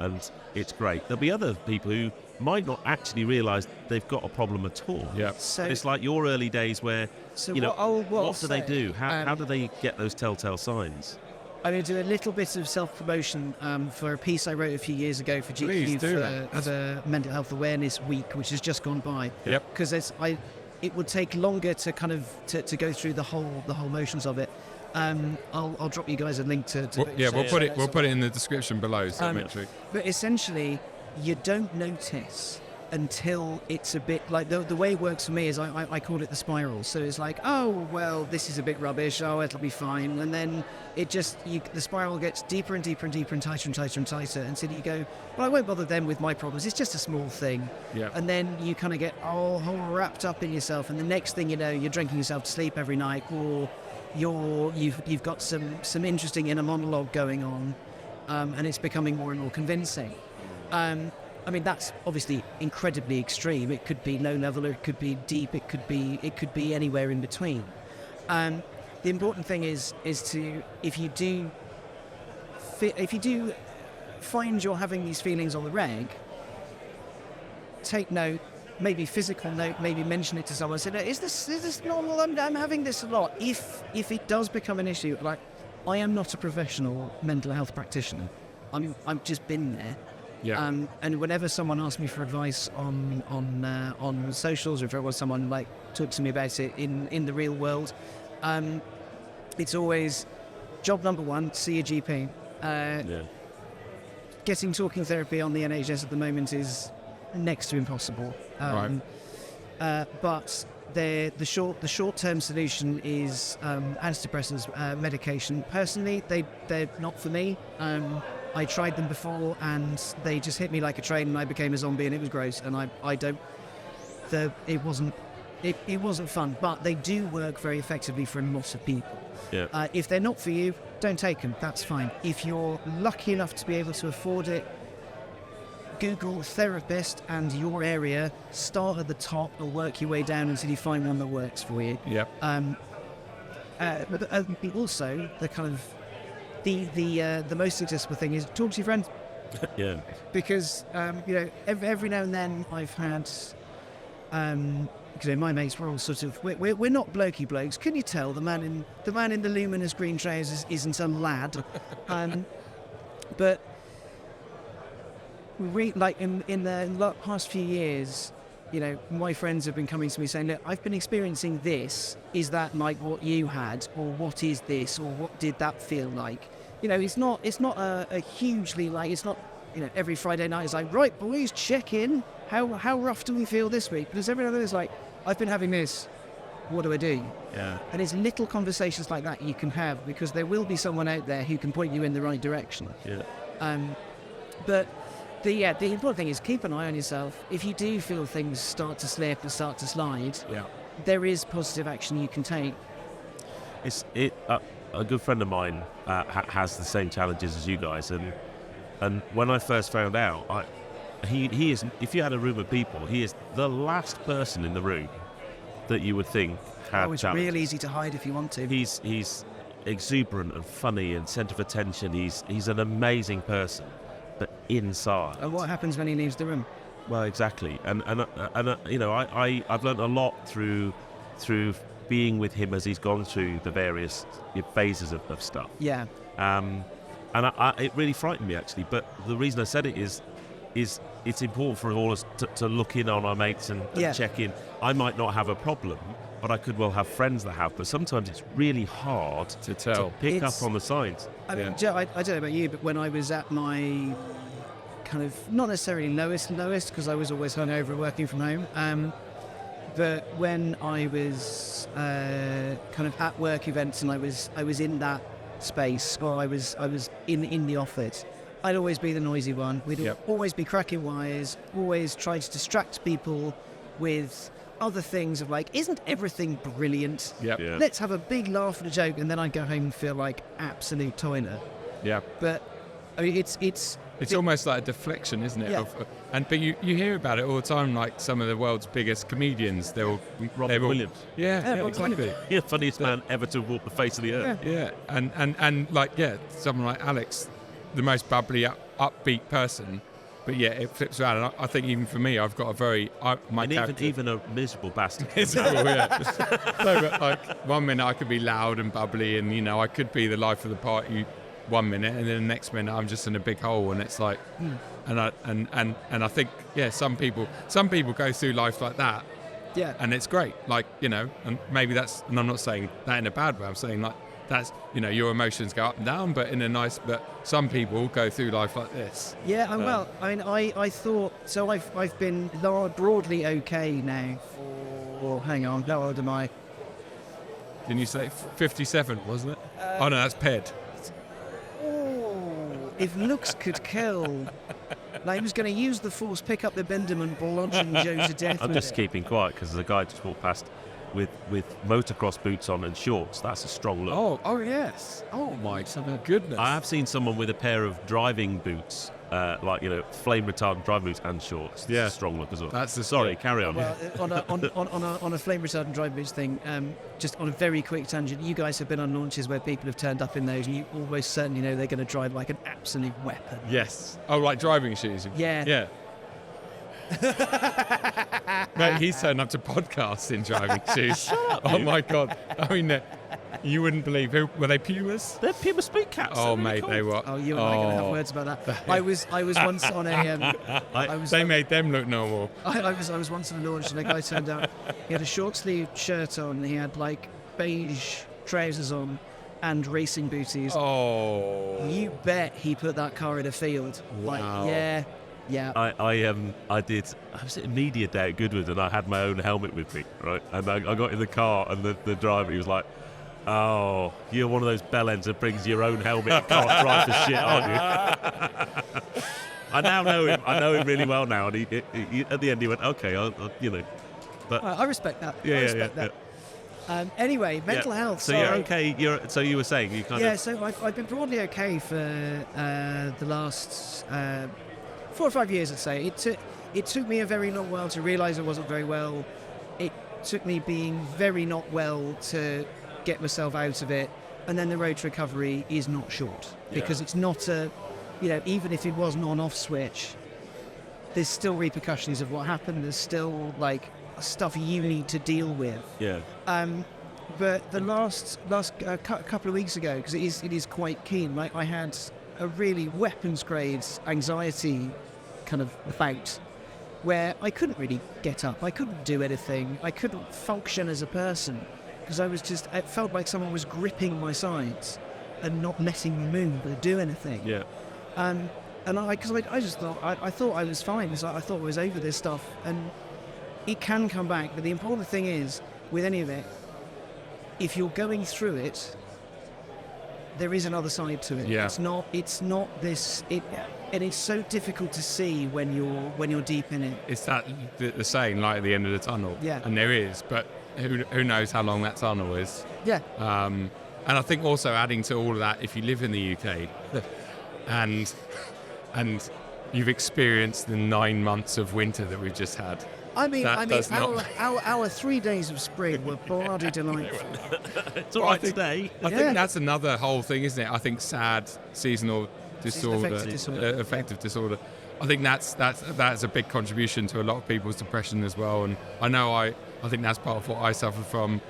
it's great." There'll be other people who might not actually realise they've got a problem at all. Yeah. So it's like your early days where, what do they do? How do they get those telltale signs? I'm going to do a little bit of self-promotion for a piece I wrote a few years ago for GQ for Mental Health Awareness Week, which has just gone by. Yep. Because it would take longer to kind of to go through the whole motions of it. I'll drop you guys a link to we'll put it in the description below. But essentially, you don't notice until it's a bit like the way it works for me is I call it the spiral. So it's like, oh well, this is a bit rubbish, oh it'll be fine, and then it just the spiral gets deeper and deeper and deeper and tighter and tighter and tighter, and so you go, well I won't bother them with my problems, it's just a small thing. And then you kind of get all wrapped up in yourself, and the next thing you know, you're drinking yourself to sleep every night, or you've got some interesting inner monologue going on, and it's becoming more and more convincing. I mean, that's obviously incredibly extreme. It could be low level, or it could be deep. It could be anywhere in between. The important thing is to if you do find you're having these feelings on the reg, take note, maybe physical note, maybe mention it to someone. Say, is this normal? I'm having this a lot. If it does become an issue, like I am not a professional mental health practitioner. I've just been there. And whenever someone asks me for advice on socials, or if it was someone like talk to me about it in the real world, it's always job number one: see a GP. Getting talking therapy on the NHS at the moment is next to impossible. But the short-term solution is antidepressants, medication. Personally, they're not for me. I tried them before and they just hit me like a train, and I became a zombie, and it was gross. And it wasn't fun, but they do work very effectively for a lot of people. If they're not for you, don't take them. That's fine. If you're lucky enough to be able to afford it, Google therapist and your area. Start at the top and work your way down until you find one that works for you. But also the kind of the most successful thing is talk to your friends. Because every now and then I've had because my mates were all sort of we're not blokey blokes. Can you tell the man in the luminous green trousers isn't a lad? But like in the past few years, my friends have been coming to me saying, look, I've been experiencing this. Is that like what you had, or what is this, or what did that feel like? It's not a hugely like, it's not, every Friday night is like, right boys, check in. How rough do we feel this week? Because every other is like, I've been having this. What do I do? And it's little conversations like that you can have, because there will be someone out there who can point you in the right direction. But the important thing is keep an eye on yourself. If you do feel things start to slip and start to slide, there is positive action you can take. A good friend of mine has the same challenges as you guys, and when I first found out, he is, if you had a room of people, he is the last person in the room that you would think had it's challenges. real easy to hide if you want to. He's exuberant and funny and centre of attention. He's an amazing person, but inside. And what happens when he leaves the room? Well, exactly, and I've learned a lot through being with him as he's gone through the various phases of stuff. And it really frightened me, actually. But the reason I said it is it's important for all of us to look in on our mates and check in. I might not have a problem, but I could well have friends that have. But sometimes it's really hard to tell, to pick up on the signs. I mean, Joe, I don't know about you, but when I was at my kind of not necessarily lowest, because I was always hungover and working from home. But when I was kind of at work events and I was in that space, or I was in the office, I'd always be the noisy one. We'd always be cracking wires, always try to distract people with other things of like, isn't everything brilliant? Let's have a big laugh and a joke, and then I'd go home and feel like absolute toilet. But I mean, it's almost like a deflection, isn't it? But you hear about it all the time, like some of the world's biggest comedians. Robin Williams. Exactly. Funniest man ever to walk the face of the earth. And someone like Alex, the most bubbly, upbeat person. But it flips around, and I think even for me, I've got a very even a miserable bastard. No, but like 1 minute I could be loud and bubbly, and I could be the life of the party 1 minute, and then the next minute I'm just in a big hole, and it's like, and I think some people go through life like that, and it's great, like and maybe that's, and I'm not saying that in a bad way. I'm saying like that's, your emotions go up and down, but but some people go through life like this. Yeah, well, I mean, I thought, so I've been broadly okay now for, hang on, how old am I? Didn't you say 57, wasn't it? Oh no, that's Ped. Oh, if looks could kill. Like, he was going to use the force, pick up the bendum and bludgeon Joe to death. I'm with just it. keeping quiet because the guy just walked past with motocross boots on and shorts. That's a strong look. Oh yes. Oh my goodness. I have seen someone with a pair of driving boots, flame retardant driving boots and shorts. Yeah. That's a strong look as well. That's the Sorry, carry on. Well, on a flame retardant drive boots thing, just on a very quick tangent, you guys have been on launches where people have turned up in those, and you almost certainly know they're going to drive like an absolute weapon. Yes. Oh, like driving shoes. Yeah. Yeah. Mate, he's turned up to podcasts in driving shoes. Shut up, oh dude. my God. I mean, you wouldn't believe were they Pumas? They're Puma Speed Cats. Oh, They're really mate, cool. they were. Oh, you and I are going to have words about that. I was once on a. They made them look normal. I was once on a launch, and a guy turned out. He had a short sleeve shirt on. He had like beige trousers on, and racing booties. Oh. You bet he put that car in a field. Wow. Like, yeah. I was at media day at Goodwood and I had my own helmet with me, right? And I got in the car and the driver, he was like, "Oh, you're one of those bellends that brings your own helmet and can't drive the shit, aren't you?" I now know him. I know him really well now. And he at the end he went, "Okay, I'll." But I respect that. yeah, I respect that. Anyway, mental health. So sorry. you're okay. So you were saying you kind Yeah, of. so I've been broadly okay for the last 4 or 5 years, I'd say. It took me a very long while to realise I wasn't very well. It took me being very not well to get myself out of it. And then the road to recovery is not short, because it's not even if it was an on-off switch, there's still repercussions of what happened. There's still like stuff you need to deal with. Yeah. But the last couple of weeks ago, because it is quite keen, like I had a really weapons grade anxiety kind of bout where I couldn't really get up, I couldn't do anything, I couldn't function as a person because it felt like someone was gripping my sides and not letting me move or do anything. Yeah. And I just thought I thought I was fine, so I thought I was over this stuff, and it can come back. But the important thing is, with any of it, if you're going through it, there is another side to it. Yeah. It's not this. And it's so difficult to see when you're deep in it. It's that the saying, light at the end of the tunnel. Yeah. And there is, but who knows how long that tunnel is. Yeah. And I think also adding to all of that, if you live in the UK and you've experienced the 9 months of winter that we've just had. I mean, does our 3 days of spring were bloody delightful. It's all right today. I think that's another whole thing, isn't it? I think sad seasonal disorder, affective disorder. I think that's a big contribution to a lot of people's depression as well. And I think that's part of what I suffer from.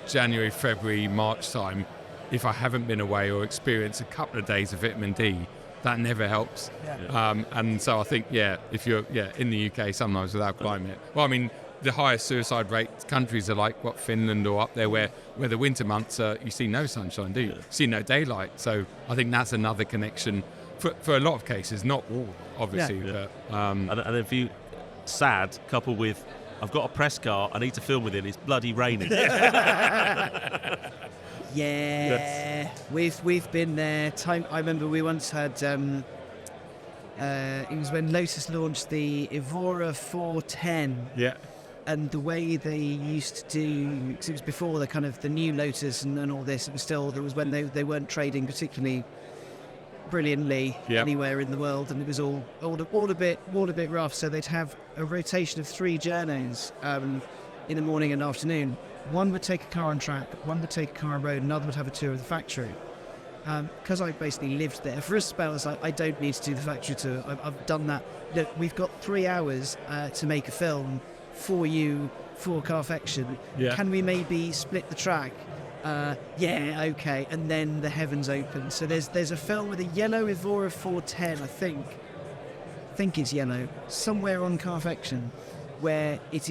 January, February, March time. If I haven't been away or experienced a couple of days of vitamin D, that never helps. Yeah. And so I think, if you're in the UK sometimes without climate. Well, I mean, the highest suicide rate countries are like Finland or up there where the winter months you see no sunshine, do you? You see no daylight. So I think that's another connection for a lot of cases, not all, obviously. Yeah. But, and if you sad coupled with I've got a press car, I need to film with it, it's bloody raining. Yeah, we've been there. I remember we once had. It was when Lotus launched the Evora 410. Yeah. And the way they used to do, because it was before the new Lotus and all this. It was when they weren't trading particularly brilliantly anywhere in the world, and it was all a bit rough. So they'd have a rotation of 3 journeys in the morning and afternoon. One would take a car on track, one would take a car on road, another would have a tour of the factory. Because I basically lived there for a spell, I was like, I don't need to do the factory tour. I've done that. Look, we've got 3 hours to make a film for you for Carfection. Yeah. Can we maybe split the track? Okay. And then the heavens open. So there's a film with a yellow Evora 410, I think it's yellow, somewhere on Carfection. where it's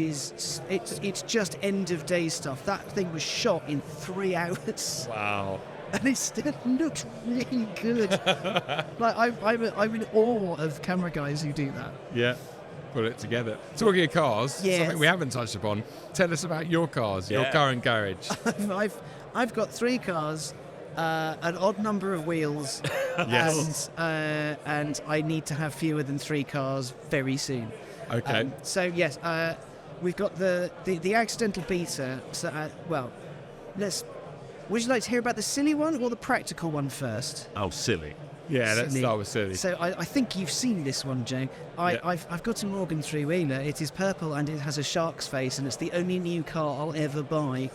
just end of day stuff. That thing was shot in 3 hours. Wow. And it still looks really good. Like I'm in awe of camera guys who do that. Yeah. Put it together. Talking of cars, Yes. something we haven't touched upon. Tell us about your cars, your Yeah. current garage. I've got 3 cars, an odd number of wheels, Yes. and I need to have fewer than 3 cars very soon. Okay. So yes, we've got the accidental beta. So would you like to hear about the silly one or the practical one first? Oh, silly. Yeah, let's Silly. start with silly. So I think you've seen this one, Joe. Yeah. I've got a Morgan 3-wheeler. It is purple and it has a shark's face, and it's the only new car I'll ever buy.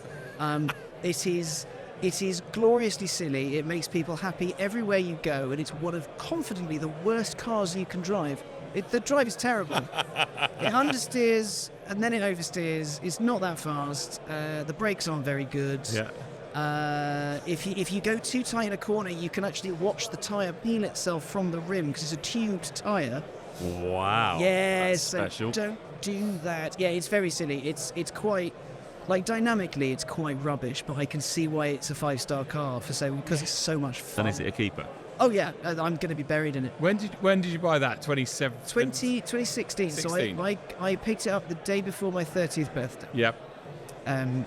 It is gloriously silly. It makes people happy everywhere you go, and it's one of confidently the worst cars you can drive. The drive is terrible. It understeers and then it oversteers. It's not that fast. The brakes aren't very good. Yeah. If you go too tight in a corner, you can actually watch the tyre peel itself from the rim because it's a tubed tyre. Wow. Yes, That's special. so don't do that. Yeah, it's very silly. It's quite, like, dynamically, it's quite rubbish, but I can see why it's a 5-star car because it's so much fun. And is it a keeper? Oh yeah, I'm going to be buried in it. When did you buy that? 2016. So 16. I picked it up the day before my 30th birthday. Yep. And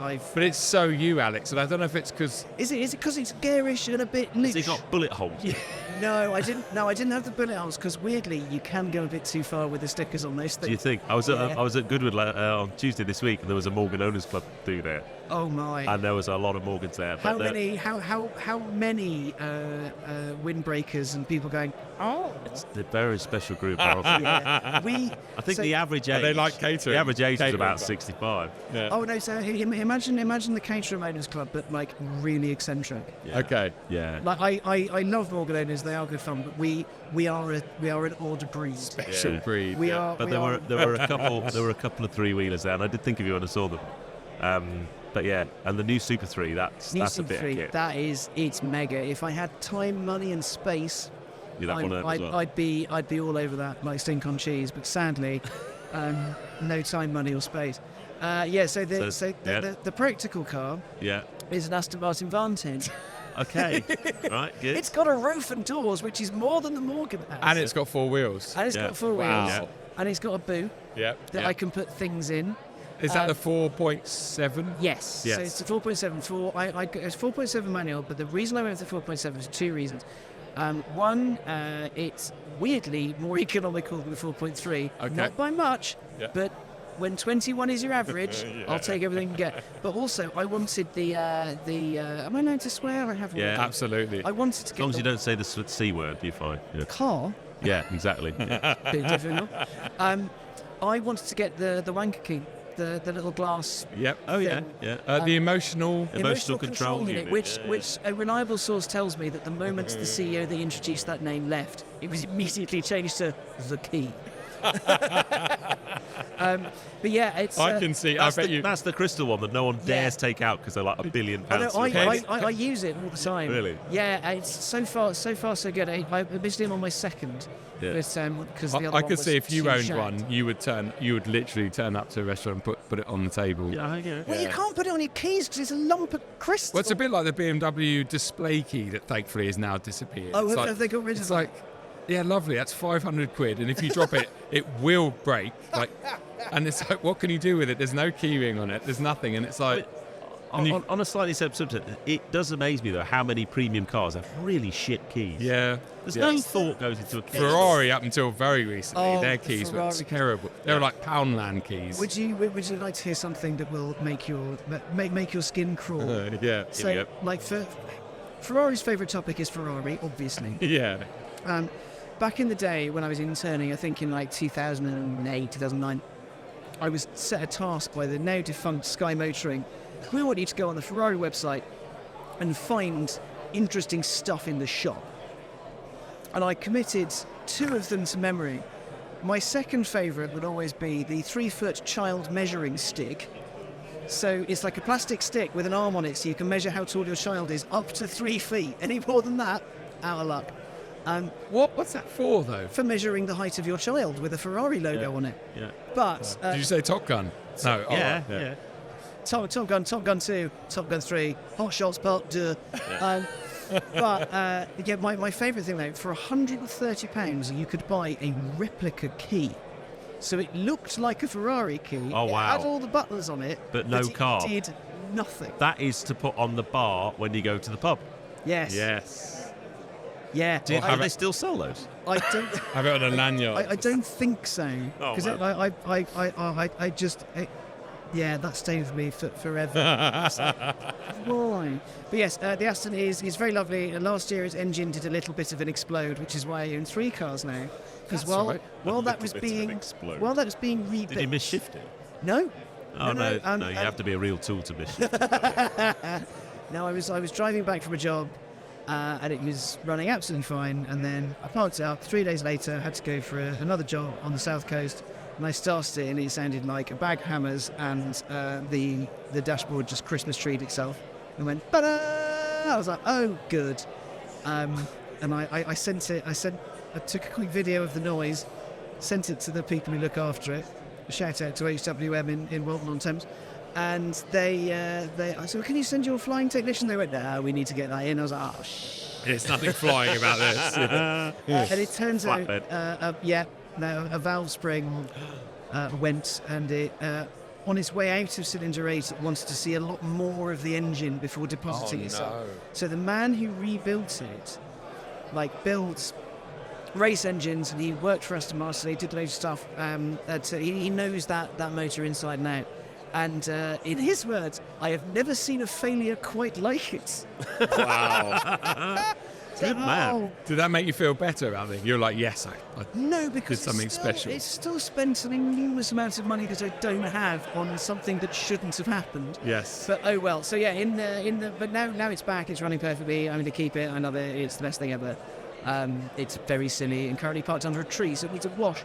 I've. But it's so you, Alex, and I don't know if it's because Is it because it's garish and a bit loose? Has it got bullet holes? No, I didn't have the bullet holes because weirdly you can go a bit too far with the stickers on those things. Do you think? I was at Goodwood on Tuesday this week, and there was a Morgan Owners Club do there, Oh my! and there was a lot of Morgans there. How but many windbreakers and people going? Oh, It's a very special group. Honestly. yeah. I think the average age. they like catering. The average age is Catering about club. 65. yeah. Oh no! So imagine the Caterer Owners Club, but like really eccentric. Yeah. Okay. Yeah. Like I love Morgan owners; they are good fun. But we are an order breed. Special Yeah. breed. We are. But we there are, were a couple of 3-wheelers there, and I did think of you when I saw them. But yeah, and the new Super 3, that's New a Super bit 3, of kit. it's mega. If I had time, money, and space, You'd have one of them as well. I'd be all over that, like stink on cheese. But sadly, no time, money, or space. So the practical car Yeah. is an Aston Martin Vantage. Okay. Right. Good. It's got a roof and doors, which is more than the Morgan has. And it's got 4 wheels. And it's Yeah. got 4 Wow. wheels. Yeah. And it's got a boot Yep. that I can put things in. Is that the 4.7? Yes. Yes. So it's a 4.7. It's 4.7 manual, but the reason I went for 4.7 is 2 reasons. One, it's weirdly more economical than the 4.3. Okay. Not by much, Yeah. but when 21 is your average, Yeah. I'll take everything you get. But also, I wanted the am I allowed to swear? I have. Yeah. Absolutely. I wanted to As get long as the you don't say the C word, you're fine. Yeah. car. Yeah. Exactly. Bit difficult. I wanted to get the wanker key, the little glass. Yep. Oh yeah. thing. Yeah. The emotional. Emotional control unit, which yeah, which a reliable source tells me that the moment the CEO that introduced that name left, it was immediately changed to the key. But yeah, it's. I can see. I bet you. That's the crystal one that no one dares take out because they're like £1 billion. I, know, to replace. I use it all the time. Really? Yeah, it's so far so good. I basically am on my second. Yeah. But, because the other I one could was see if you too owned shagged. one, you would literally turn up to a restaurant and put it on the table. Yeah, I get it. Well, you can't put it on your keys because it's a lump of crystal. Well, it's a bit like the BMW display key that thankfully has now disappeared. Oh, It's like- have they got rid of It's it? like, yeah, lovely. That's 500 quid, and if you drop it, it will break. Like, and it's like, what can you do with it? There's no keyring on it. There's nothing, and it's like, On a slightly separate subject, it does amaze me though how many premium cars have really shit keys. yeah. There's yeah. no thought goes into a key. Ferrari up until very recently, Oh, their keys were Ferrari. terrible. They were like Poundland keys. Would you like to hear something that will make your skin crawl? Yeah. So, like, Ferrari's favourite topic is Ferrari, obviously. Yeah. Back in the day when I was interning, I think in like 2008, 2009, I was set a task by the now defunct Sky Motoring. We want you to go on the Ferrari website and find interesting stuff in the shop. And I committed 2 of them to memory. My second favourite would always be the 3-foot child measuring stick. So it's like a plastic stick with an arm on it so you can measure how tall your child is up to 3 feet. Any more than that, out of luck. What's that for, though? For measuring the height of your child with a Ferrari logo on it. Yeah. But Did you say Top Gun? No. Yeah. Oh, Yeah. Top Gun 2, Top Gun 3, Hot Shots Part 2. But my favourite thing though, for £130 you could buy a replica key. So it looked like a Ferrari key. Oh, wow. It had all the buttons on it, But no car. It did nothing. That is to put on the bar when you go to the pub. Yes. Yes. Yeah. Do they still sell those? I don't. Have it on a lanyard. I don't think so. Oh, Because I just. That stayed with me forever. Why? But yes, the Aston is very lovely. Last year its engine did a little bit of an explode, which is why I own 3 cars now. Because while that was being rebuilt, Did he miss shifting? No. Oh no, you have to be a real tool to miss shifting. No, I was driving back from a job, and it was running absolutely fine. And then I parked it up. 3 days later, I had to go for another job on the south coast. And I started it, and it sounded like a bag of hammers, and the dashboard just Christmas treed itself and went ba-da! I was like, oh, good. And I sent it. I took a quick video of the noise, sent it to the people who look after it. Shout out to HWM in Walton-on-Thames. And I said, well, can you send your flying technician? They went, no, we need to get that in. I was like, oh, shit. There's nothing flying about this. And it turns out, Flatbed. a valve spring went, and it on its way out of cylinder 8 it wanted to see a lot more of the engine before depositing itself. So the man who rebuilt it, built race engines, and he worked for Aston Martin, he did loads of stuff, he knows that motor inside and out. And in his words, I have never seen a failure quite like it. Wow. Good man. Did that make you feel better about it? You're like, yes, I No, because did something special. It's still spent an enormous amount of money that I don't have on something that shouldn't have happened. Yes. But oh well. So yeah, but now it's back. It's running perfectly. I'm going to keep it. I love it. It's the best thing ever. It's very silly and currently parked under a tree, so it needs a wash.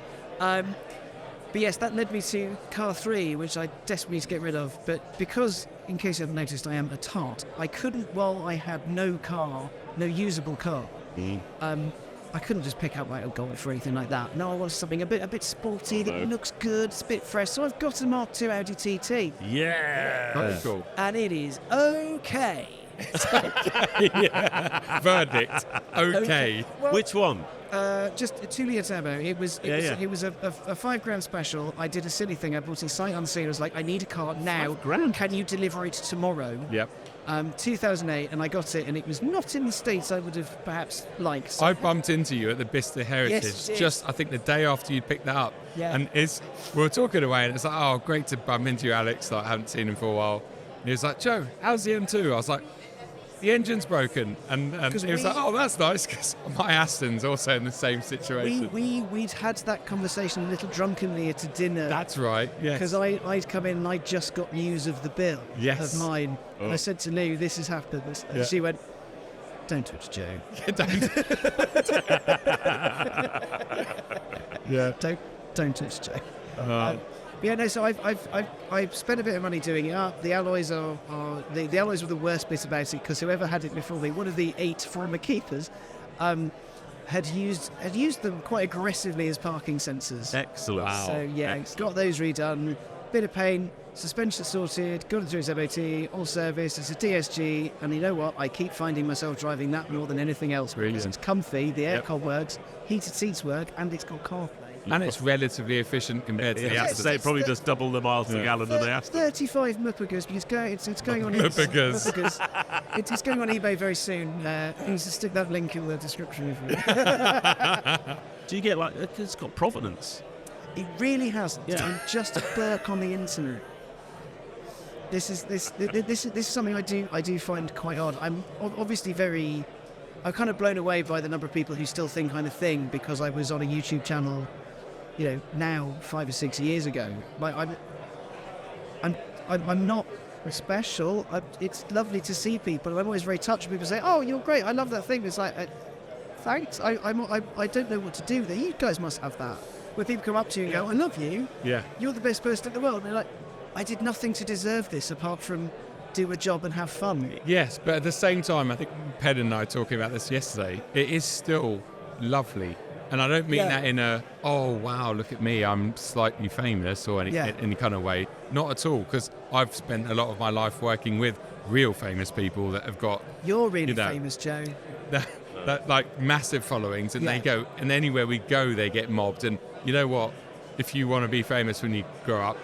But yes, that led me to car 3, which I desperately need to get rid of. But because, in case you haven't noticed, I am a tart, I couldn't, while I had no usable car, I couldn't just pick up a Golf or anything like that. No, I wanted something a bit sporty that looks good, it's a bit fresh. So I've got a Mark II Audi TT. Yeah. Very cool. And it is okay. Yeah. Verdict. Okay. Well, Which one? Just a 2-litre turbo. It was a £5 special. I did a silly thing. I bought it sight unseen. I was like, I need a car now. £5? Can you deliver it tomorrow? Yep. 2008, and I got it, and it was not in the States I would have perhaps liked. So I bumped into you at the Bicester Heritage, Yes, you did. just I think the day after you picked that up. Yeah. And we were talking away, and it's like, oh, great to bump into you, Alex. Like, I haven't seen him for a while. And he was like, Joe, how's the M2? I was like, the engine's broken. And he was like, oh, that's nice, because my Aston's also in the same situation. we'd had that conversation a little drunkenly at a dinner. That's right, yes. Because I'd come in and I just got news of the bill Yes. of mine. Oh. I said to Lou, this has happened. And Yeah. she went, don't touch Joe. Yeah. Don't touch Joe. Yeah, no. So I've spent a bit of money doing it up. The alloys are the alloys were the worst bit about it, because whoever had it before me, one of the 8 former keepers, had used them quite aggressively as parking sensors. Excellent. Wow. So yeah, Excellent. got those redone. Bit of pain. Suspension sorted. Got it through its MOT. All service. It's a DSG, and you know what? I keep finding myself driving that more than anything else. Because Brilliant. it's comfy. The Yep. aircon works. Heated seats work, and it's got CarPlay. And it's relatively efficient compared to the Yeah, Aston. so it probably does double the miles per gallon than they asked. 35 Muppagas, but it's going on Muppagas. It's going on eBay very soon. Please stick that link in the description. If you Do you get it's got provenance? It really hasn't. Yeah. I'm just a berk on the internet. This is something I do find quite odd. I'm obviously I'm kind of blown away by the number of people who still think I'm a thing, because I was on a YouTube channel, now 5 or 6 years ago. I'm not special. It's lovely to see people. I'm always very touched when people say, "Oh, you're great. I love that thing." It's like, thanks. I don't know what to do with it. You guys must have that. Where people come up to you and go, "I love you. Yeah. You're the best person in the world." And they're like, I did nothing to deserve this apart from do a job and have fun. Yes, but at the same time, I think Ped and I were talking about this yesterday. It is still lovely. And I don't mean that in a, oh, wow, look at me, I'm slightly famous or any kind of way. Not at all, because I've spent a lot of my life working with real famous people that have got... You're really famous, Joe. That like massive followings, and they go, and anywhere we go, they get mobbed. And you know what? If you want to be famous when you grow up,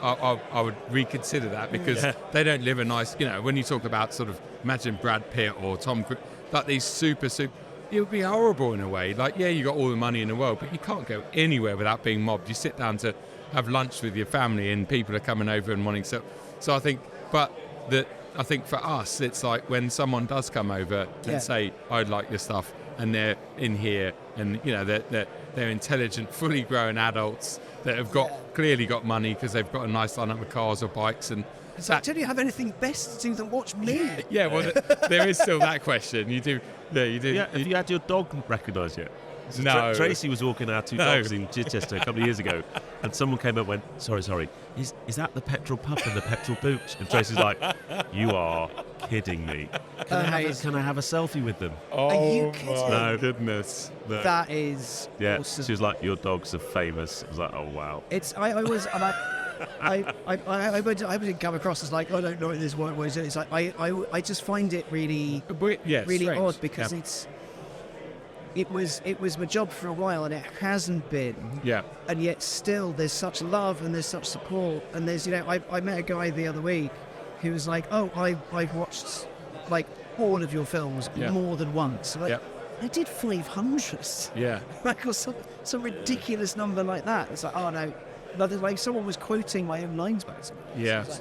I would reconsider that, because they don't live a nice, when you talk about sort of, imagine Brad Pitt or Tom Cruise, like these super, it would be horrible in a way. Like, you got all the money in the world, but you can't go anywhere without being mobbed. You sit down to have lunch with your family and people are coming over and wanting so I think, I think for us, it's like when someone does come over and say, I'd like your stuff, and they're in here, and they're intelligent, fully grown adults that have clearly got money because they've got a nice lineup of cars or bikes. And so, do you have anything best to do than watch me? Well, there is still that question. You do. Yeah, have you had your dog recognised yet? No. Tracy was walking our two dogs in Chichester a couple of years ago, and someone came up and went, sorry, is that the petrol pup and the petrol pooch? And Tracy's like, you are kidding me. Can I have a selfie with them? Oh, are you kidding? My goodness. No. That is awesome. She was like, your dogs are famous. I was like, oh, wow. I wouldn't come across as like, I don't know what this word is. It's like I just find it really strange. odd, because it was my job for a while, and it hasn't been. Yeah. And yet still there's such love and there's such support, and there's I met a guy the other week who was like, oh, I've watched like all of your films more than once. Like, I did 500. Yeah. Like, or some ridiculous number like that. It's like, oh no. Like someone was quoting my own lines back to me. Yeah. Like,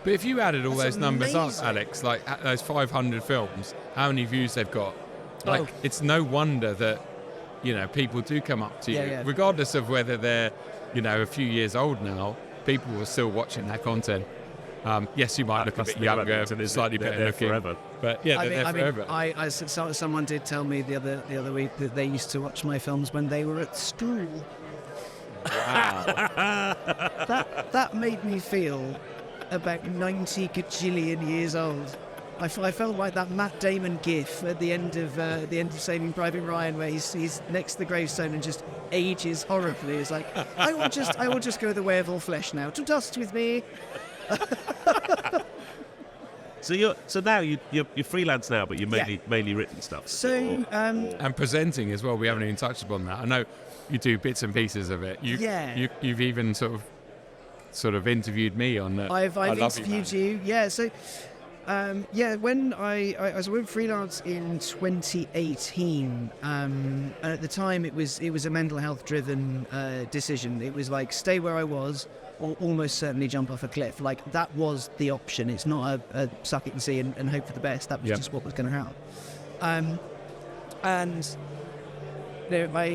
but if you added all those numbers up, amazing. Alex, like those 500 films, how many views they've got, like it's no wonder that, people do come up to you, regardless of whether they're, a few years old now, people are still watching that content. Yes, you might look a bit younger, slightly better looking. Forever. But they're there forever. Someone did tell me the other week that they used to watch my films when they were at school. Wow. that made me feel about 90 gajillion years old. I felt like that Matt Damon gif at the end of Saving Private Ryan, where he's next to the gravestone and just ages horribly. It's like, I will just go the way of all flesh now. To dust with me. So now you're freelance now, but you're mainly written stuff. So and presenting as well. We haven't even touched upon that. I know you do bits and pieces of it. You've even sort of interviewed me on that. I've interviewed you. Yeah. So when I went freelance in 2018, and at the time it was a mental health driven decision. It was like, stay where I was, or almost certainly jump off a cliff. Like, that was the option. It's not a suck it and see and hope for the best. That was just what was going to happen. And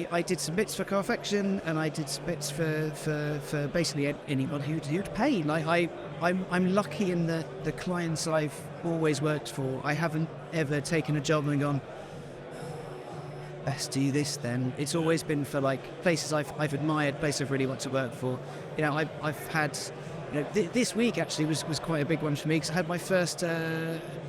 I did some bits for Carfection, and I did some bits for basically anyone who'd pay. Like, I'm lucky in that the clients I've always worked for, I haven't ever taken a job and gone, let's do this then. It's always been for like places I've admired, places I've really wanted to work for. I've had, this week actually was quite a big one for me, because I had my first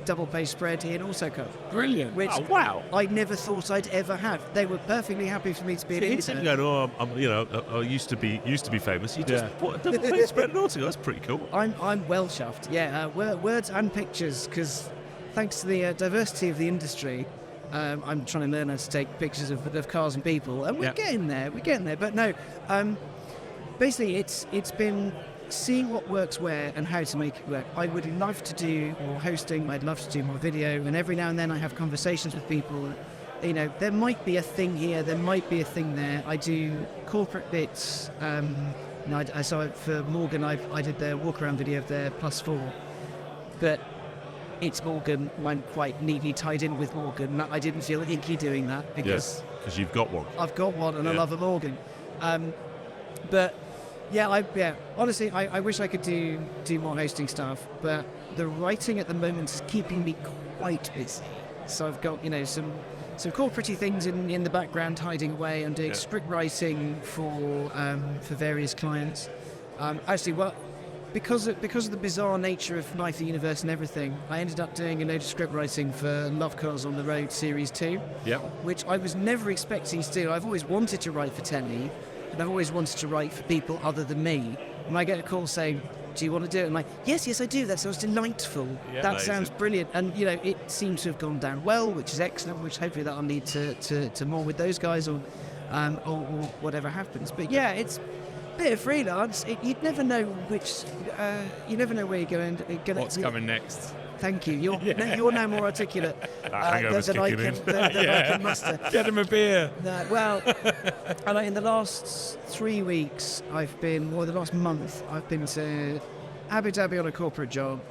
double page spread in AutoCAD. Brilliant. Which I never thought I'd ever have. They were perfectly happy for me to be an intern. I used to be famous. You just what, double page spread in AutoCAD. That's pretty cool. I'm well chuffed. Yeah, words and pictures, because thanks to the diversity of the industry, I'm trying to learn how to take pictures of cars and people, and we're getting there. But no, basically it's been seeing what works where and how to make it work. I would love to do more hosting. I'd love to do more video, and every now and then I have conversations with people. There might be a thing here, there might be a thing there. I do corporate bits. I saw it for Morgan. I did their walk around video of their +4, but it's Morgan. I'm quite neatly tied in with Morgan. I didn't feel icky doing that, because you've got one. I've got one, and I love a Morgan. Honestly, I wish I could do more hosting stuff, but the writing at the moment is keeping me quite busy. So I've got some corporate-y things in the background hiding away. I'm doing script writing for various clients. because of the bizarre nature of Life, the Universe and everything, I ended up doing a load of script writing for Love Cars on the Road Series 2, Yep. which I was never expecting to do. I've always wanted to write for telly, and I've always wanted to write for people other than me. And I get a call saying, do you want to do it? I'm like, yes, I do. That sounds delightful. Yeah, that amazing. sounds brilliant. And, you know, it seems to have gone down well, which is excellent, which hopefully that'll lead to more with those guys or whatever happens. But yeah, it's a bit of freelance. You'd never know you never know where you're going. What's coming next? Thank you. You're now more articulate hangover's than I kicking can, in. than I can muster. Get him a beer. No, well, and in the last 3 weeks, the last month, I've been to Abu Dhabi on a corporate job.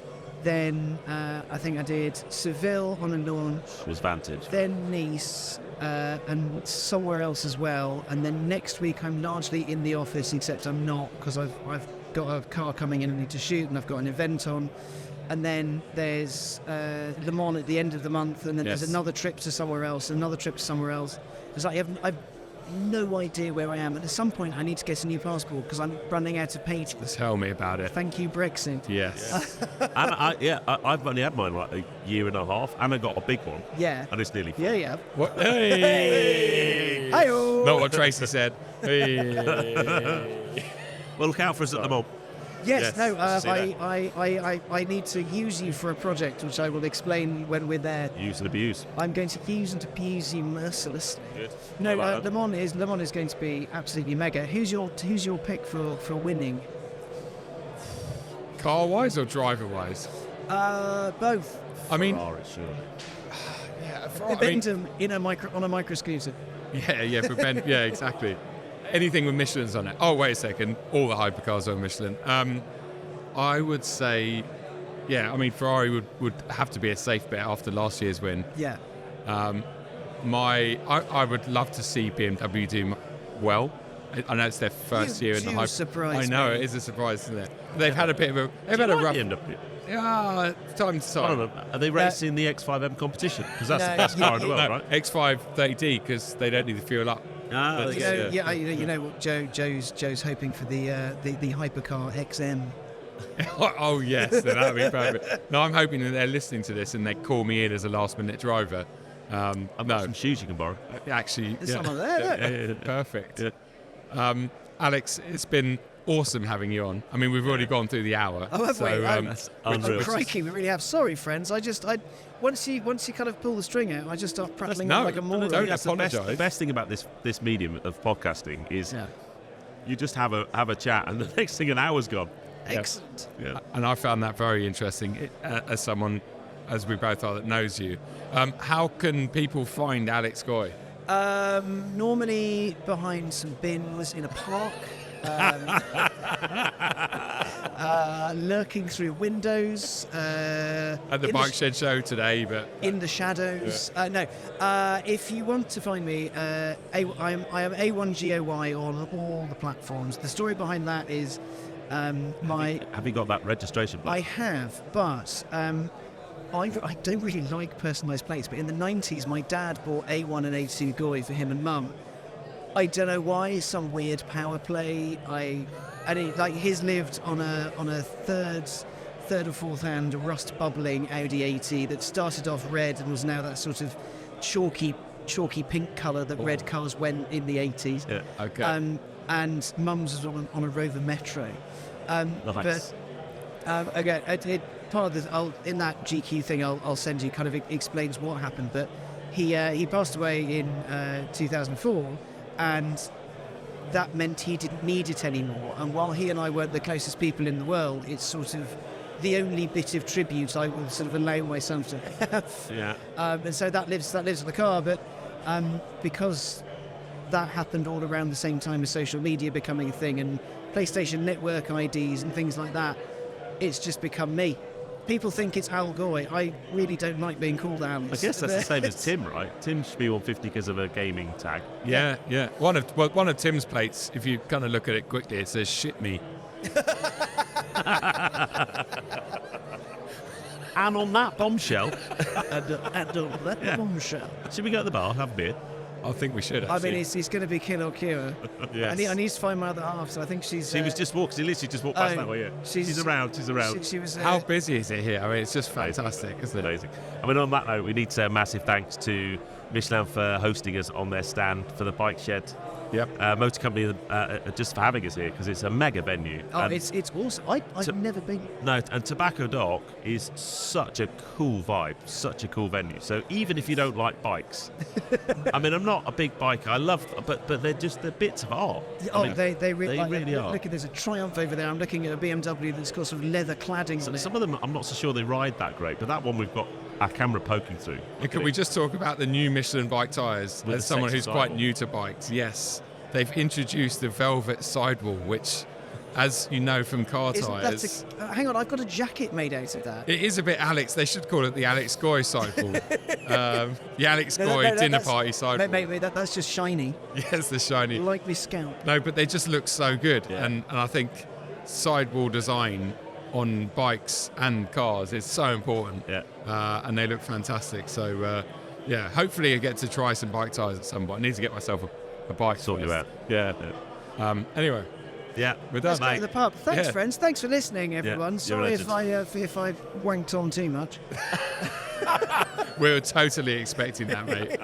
Then I think I did Seville on a launch. It was Vantage. Then Nice and somewhere else as well. And then next week, I'm largely in the office, except I'm not because I've got a car coming in I need to shoot, and I've got an event on. And then there's Le Mans at the end of the month, and then Yes. there's another trip to somewhere else, another trip to somewhere else. It's like I've no idea where I am. And at some point, I need to get a new passport because I'm running out of pages. Just tell me about it. Thank you, Brexit. Yes. And I've only had mine like a year and a half, and I got a big one, Yeah. and it's nearly full. Yeah. What? Hey! Hi-yo. Not what Tracy said. Hey. Well, look out for us at the moment. Yes, Yes, no, see I need to use you for a project, which I will explain when we're there. Use and abuse. I'm going to use and abuse you mercilessly. Good. No, I like that. Le Mans is going to be absolutely mega. Who's your pick for winning? Car-wise or driver-wise? Both. I mean, Ferrari, surely. yeah, Bendham on a micro scooter. yeah, for Ben, yeah, exactly. Anything with Michelin's on it. Oh, wait a second. All the hypercars are Michelin. I would say, yeah, I mean, Ferrari would have to be a safe bet after last year's win. Yeah. I would love to see BMW do well. I know it's their first year in the hype. Surprise I know me. it is a surprise, isn't it? They've had a bit of a. They've had a rough. Yeah, time to I don't time. know. Are they racing the X5M competition? Because that's the best car in the world, right? X5 30D because they don't need to fuel up. Ah, But, there you go. You know what Joe's hoping for the hypercar XM. Oh yes, then that'd be perfect. No, I'm hoping that they're listening to this and they call me in as a last-minute driver. I've got some shoes you can borrow. Actually, There's someone there, look. perfect. Yeah. Alex, it's been awesome having you on. I mean, we've already gone through the hour. Oh, have we? That's unreal. Crikey, we really have. Sorry, friends. Once you kind of pull the string out, I just start prattling on like a moron. don't That's the best, apologise. the best thing about this medium of podcasting is you just have a chat, and the next thing an hour's gone. Excellent. Yeah. And I found that very interesting as someone, as we both are, that knows you. How can people find Alex Goy? Normally behind some bins in a park. Lurking through windows. At the in Bike Shed show today, but in the shadows. No. If you want to find me, I am A1GOY on all the platforms. The story behind that is my. Have you got that registration plate? I have, but I don't really like personalised plates. But in the 90s, my dad bought A1 and A2 Goy for him and Mum. I don't know why, some weird power play. His lived on a third or fourth hand rust bubbling Audi TT that started off red and was now that sort of chalky pink colour that red cars went in the 80s. Yeah. okay. And Mum's was on a Rover Metro. Nice. But again, part of this, in that GQ thing, I'll send you kind of explains what happened. But he passed away in 2004. And that meant he didn't need it anymore. And while he and I weren't the closest people in the world, it's sort of the only bit of tribute I will sort of allow myself to have. Yeah. And so that lives in the car. But because that happened all around the same time as social media becoming a thing and PlayStation Network IDs and things like that, it's just become me. People think it's Al Goy. I really don't like being called Al. I guess that's the same as Tim, right? Tim should be 150 because of a gaming tag. Yeah. One of Tim's plates, if you kind of look at it quickly, it says "shit me." And on that bombshell, and that bombshell. should we go to the bar, have a beer? I think we should. I Actually. mean, he's going to be kill or cure. Yes. I need to find my other half. So I think she's. She was just walking. She literally just walked past Oh, that way. Yeah. she's- She's around. She's around. She was. How busy is it here? I mean, it's just fantastic, isn't it? Amazing. I mean, on that note, we need to say a massive thanks to Michelin for hosting us on their stand for the Bike Shed Yep. Motor Company, just for having us here because it's a mega venue. Oh, And it's awesome. I've never been. no, and Tobacco Dock is such a cool vibe, such a cool venue. So even if you don't like bikes, I mean, I'm not a big biker. I love, but they're bits of art. Oh, I mean, they really are. Look, there's a Triumph over there. I'm looking at a BMW that's got sort of leather cladding on it. Some of them, I'm not so sure they ride that great, but that one we've got our camera poking through. And can we just talk about the new Michelin bike tyres? With As the someone sexy who's quite sidewall. new to bikes, yes, they've introduced the velvet sidewall, which, as you know from car tyres, Hang on, I've got a jacket made out of that. it is a bit Alex. They should call it the Alex Goy sidewall. The Alex No, Goy no, dinner that's- party sidewall. Mate, that's just shiny, Yes, the shiny. like my scalp. No, but they just look so good, Yeah. and I think sidewall design on bikes and cars is so important. Yeah. And they look fantastic. So yeah, hopefully I get to try some bike tyres at some point. I need to get myself a bike. Sort you first. out. Yeah. Anyway, Yeah. we're Let's done. go to the pub. Thanks, Yeah. friends. Thanks for listening, everyone. you're Sorry if legends. I wanked on too much. We were totally expecting that, mate.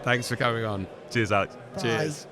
Thanks for coming on. Cheers, Alex. Bye. Cheers.